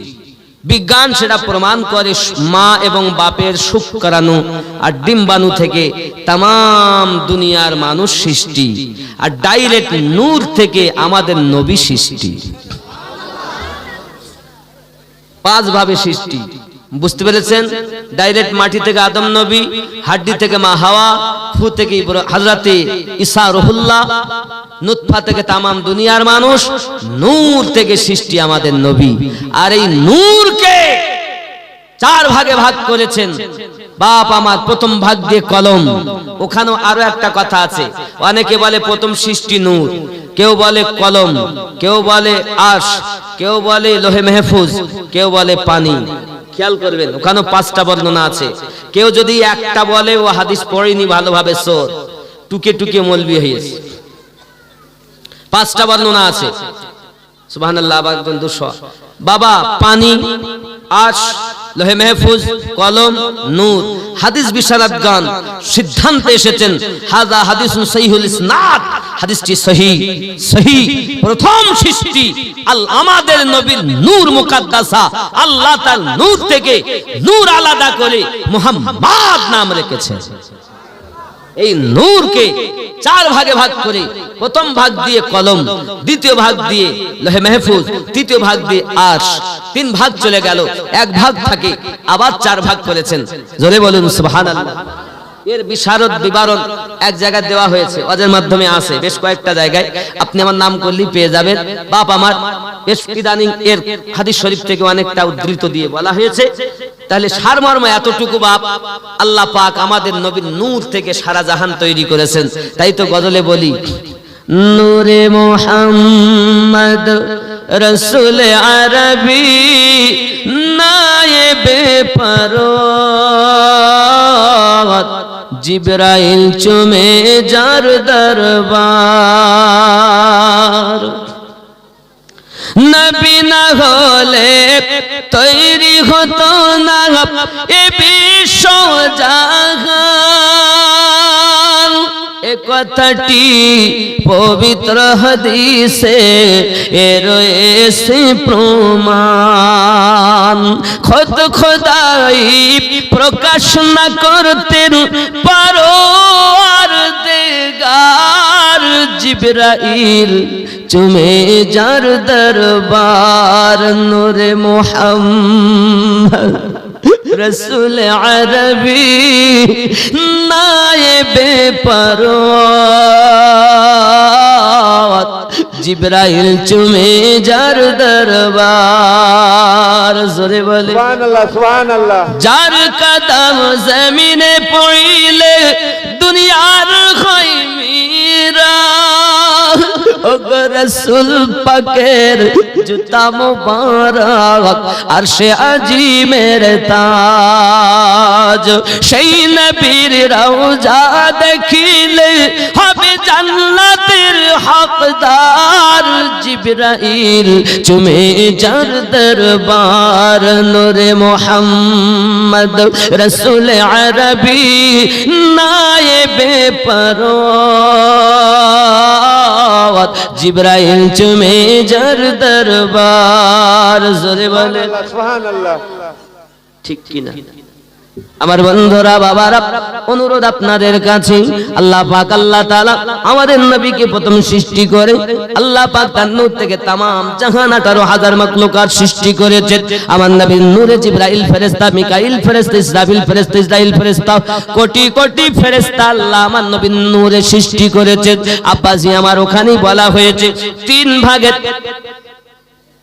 বিজ্ঞান সেটা প্রমাণ করে মা এবং বাপের শুক্রাণু আর ডিম্বাণু থেকে তাম দুনিয়ার মানুষ সৃষ্টি। আর ডাইরেক্ট নূর থেকে আমাদের নবী সৃষ্টি। 5 ভাবে সৃষ্টি, বুঝতে পেরেছেন? ডাইরেক্ট মাটি থেকে আদম নবী, হাড্ডি থেকে মা হাওয়া, ফু থেকে হযরতে ঈসা রুহুল্লাহ, নুতফা থেকে তামাম দুনিয়ার মানুষ, নূর থেকে সৃষ্টি আমাদের নবী। আর এই নূরকে 4 ভাগে ভাগ করেছেন বাপ আমার। প্রথম ভাগ দিয়ে কলম, ওখানেও আরো একটা কথা আছে। অনেকে বলে প্রথম সৃষ্টি নূর, কেউ বলে কলম, কেউ বলে আশ, কেউ বলে লোহে মাহফুজ, কেউ বলে পানি। খেয়াল করবেন ওখানেও 5টা বর্ণনা আছে। কেউ যদি একটা বলে ও হাদিস পড়েনি ভালোভাবে, সোর টুকে টুকে মৌলবি হয়েছে। 5টা বর্ণনা আছে। সুবহানাল্লাহ। একজন 200 বাবা পানি, আশ, লোহে মাহফুজ, কলম, নূর। হাদিস বিশারদগণ সিদ্ধান্তে এসেছেন হাযা হাদিসুন সহিহুল ইসনাদ, হাদিসটি সহিহ। প্রথম সৃষ্টি আমাদের নবীর নূর মুকাদ্দাসা। আল্লাহ তার নূর থেকে নূর আলাদা করে মুহাম্মদ নাম রেখেছেন। এই নূরকে 4 ভাগে ভাগ করে প্রথম ভাগ দিয়ে কলম, দ্বিতীয় ভাগ দিয়ে লোহে মাহফুজ, তৃতীয় ভাগ দিয়ে আরশ। 3 ভাগ চলে গেল, 1 ভাগ থাকে, আবার 4 ভাগ করেছেন। জোরে বলুন সুবহানাল্লাহ। এর বিশারদ বিবরণ এক জায়গায় দেওয়া হয়েছে, ওয়াজের মাধ্যমে আছে বেশ কয়েকটা জায়গায়। আপনি আমার নাম করলেই পেয়ে যাবেন। বাপ আমার বেশ ইদানিং এর হাদিস শরীফ থেকে অনেকটা উদ্ধৃত দিয়ে বলা হয়েছে। তাহলে সারমর্ম এতটুকু বাপ, আল্লাহ পাক আমাদের নবীর নূর থেকে সারা জাহান তৈরি করেছেন। তাই তো গজলে বলি, নূরে মুহাম্মদ রসুল আরবি নায়েবে পরওয়াত, জিবরাইল চুমে যার দরবার। নবী না হলে তৈরি হতো না এ বিশ্ব জাহান। এ কথাটি পবিত্র হাদিসে রয়েছে প্রমাণ। খোদ খোদাই প্রকাশ না করতেন পরওয়ারদিগার, জিবরাইল চুমে যার দরবার। নূরে মুহাম্মদ রসুল আরবি নায়েবে পরওয়াত, জিবরাইল চুমে যার দরবার। জোরে বলে সুবহানাল্লাহ, সুবহানাল্লাহ। যার কদম জমিনে পড়িলে দুনিয়ার হয় মীরা, ও রাসূল পাকের জুতা মুবারক আরশে আজিমের তাজ। সেই নবীর রওজা দেখিলে হবে জান্নাতের হকদার, জিবরাইল চুমে যার দরবার। নূরে মুহাম্মদ রসুল আরবি নায়েবে পরওয়াত, জিবরাইল চুমে যার দরবার। জোরে বলে সুবহানাল্লাহ। ঠিক কিনা? আমার বন্ধুরা বাবারা, অনুরোধ আপনাদের কাছে, আল্লাহ পাক আল্লাহ তাআলা আমাদের নবীকে প্রথম সৃষ্টি করে আল্লাহ পাক তার নূর থেকে তামাম জাহান 18,000 মাখলুকাত সৃষ্টি করেছেন। আমার নবীর নূরে জিবরাইল ফেরেশতা, মিকাইল ফেরেশতা, ইসরাফিল ফেরেশতা, ইসরাইল ফেরেশতা, কোটি কোটি ফেরেশতা আল্লাহ আমার নবীর নূরে সৃষ্টি করেছেন। আব্বাজি আমার ওখানেই বলা হয়েছে 3 ভাগে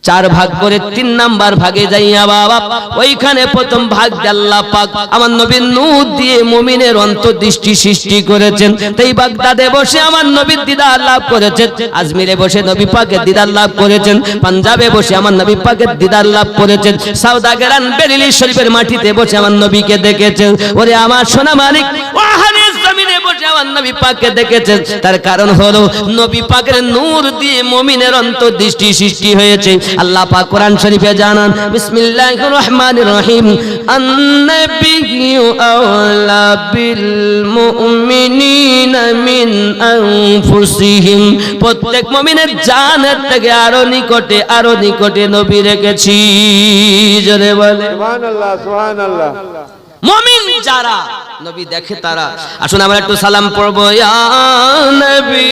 4 ভাগ করে 3 নাম্বার ভাগে যাইয়া বাবা ওইখানে প্রথম ভাগ আল্লাহ পাক আমার নবীর নূর দিয়ে মুমিনের অন্তর্দৃষ্টি সৃষ্টি করেছেন। তাই বাগদাদে বসে আমার নবীর দিদার লাভ করেছেন, আজমিরে বসে নবী পাকের দিদার লাভ করেছেন, পাঞ্জাবে বসে আমার নবী পাকের দিদার লাভ করেছেন, সাউদাগেরান বেরিলি শরীফের মাটিতে বসে আমার নবীকে দেখেছেন। ওরে আমার সোনা মালিক ওয়াহানের জমিনে বসে আমার নবী পাককে দেখেছেন। তার কারণ হলো নবী পাকের নূর দিয়ে মুমিনের অন্তর্দৃষ্টি সৃষ্টি হয়েছে। আল্লাহ পাক কোরআন শরীফে জানান বিসমিল্লাহির রহমানির রহিম আন-নাবিয়্যু আওলা বিল মুমিনিনা মিন আনফুসিহিম প্রত্যেক মুমিনের জানের থেকে আরো নিকটে নবী রেখেছি জোরে বলে সুবহানাল্লাহ সুবহানাল্লাহ। মুমিন যারা নবী দেখে তারা আসুন আমরা একটু সালাম পড়বো ইয়া নবী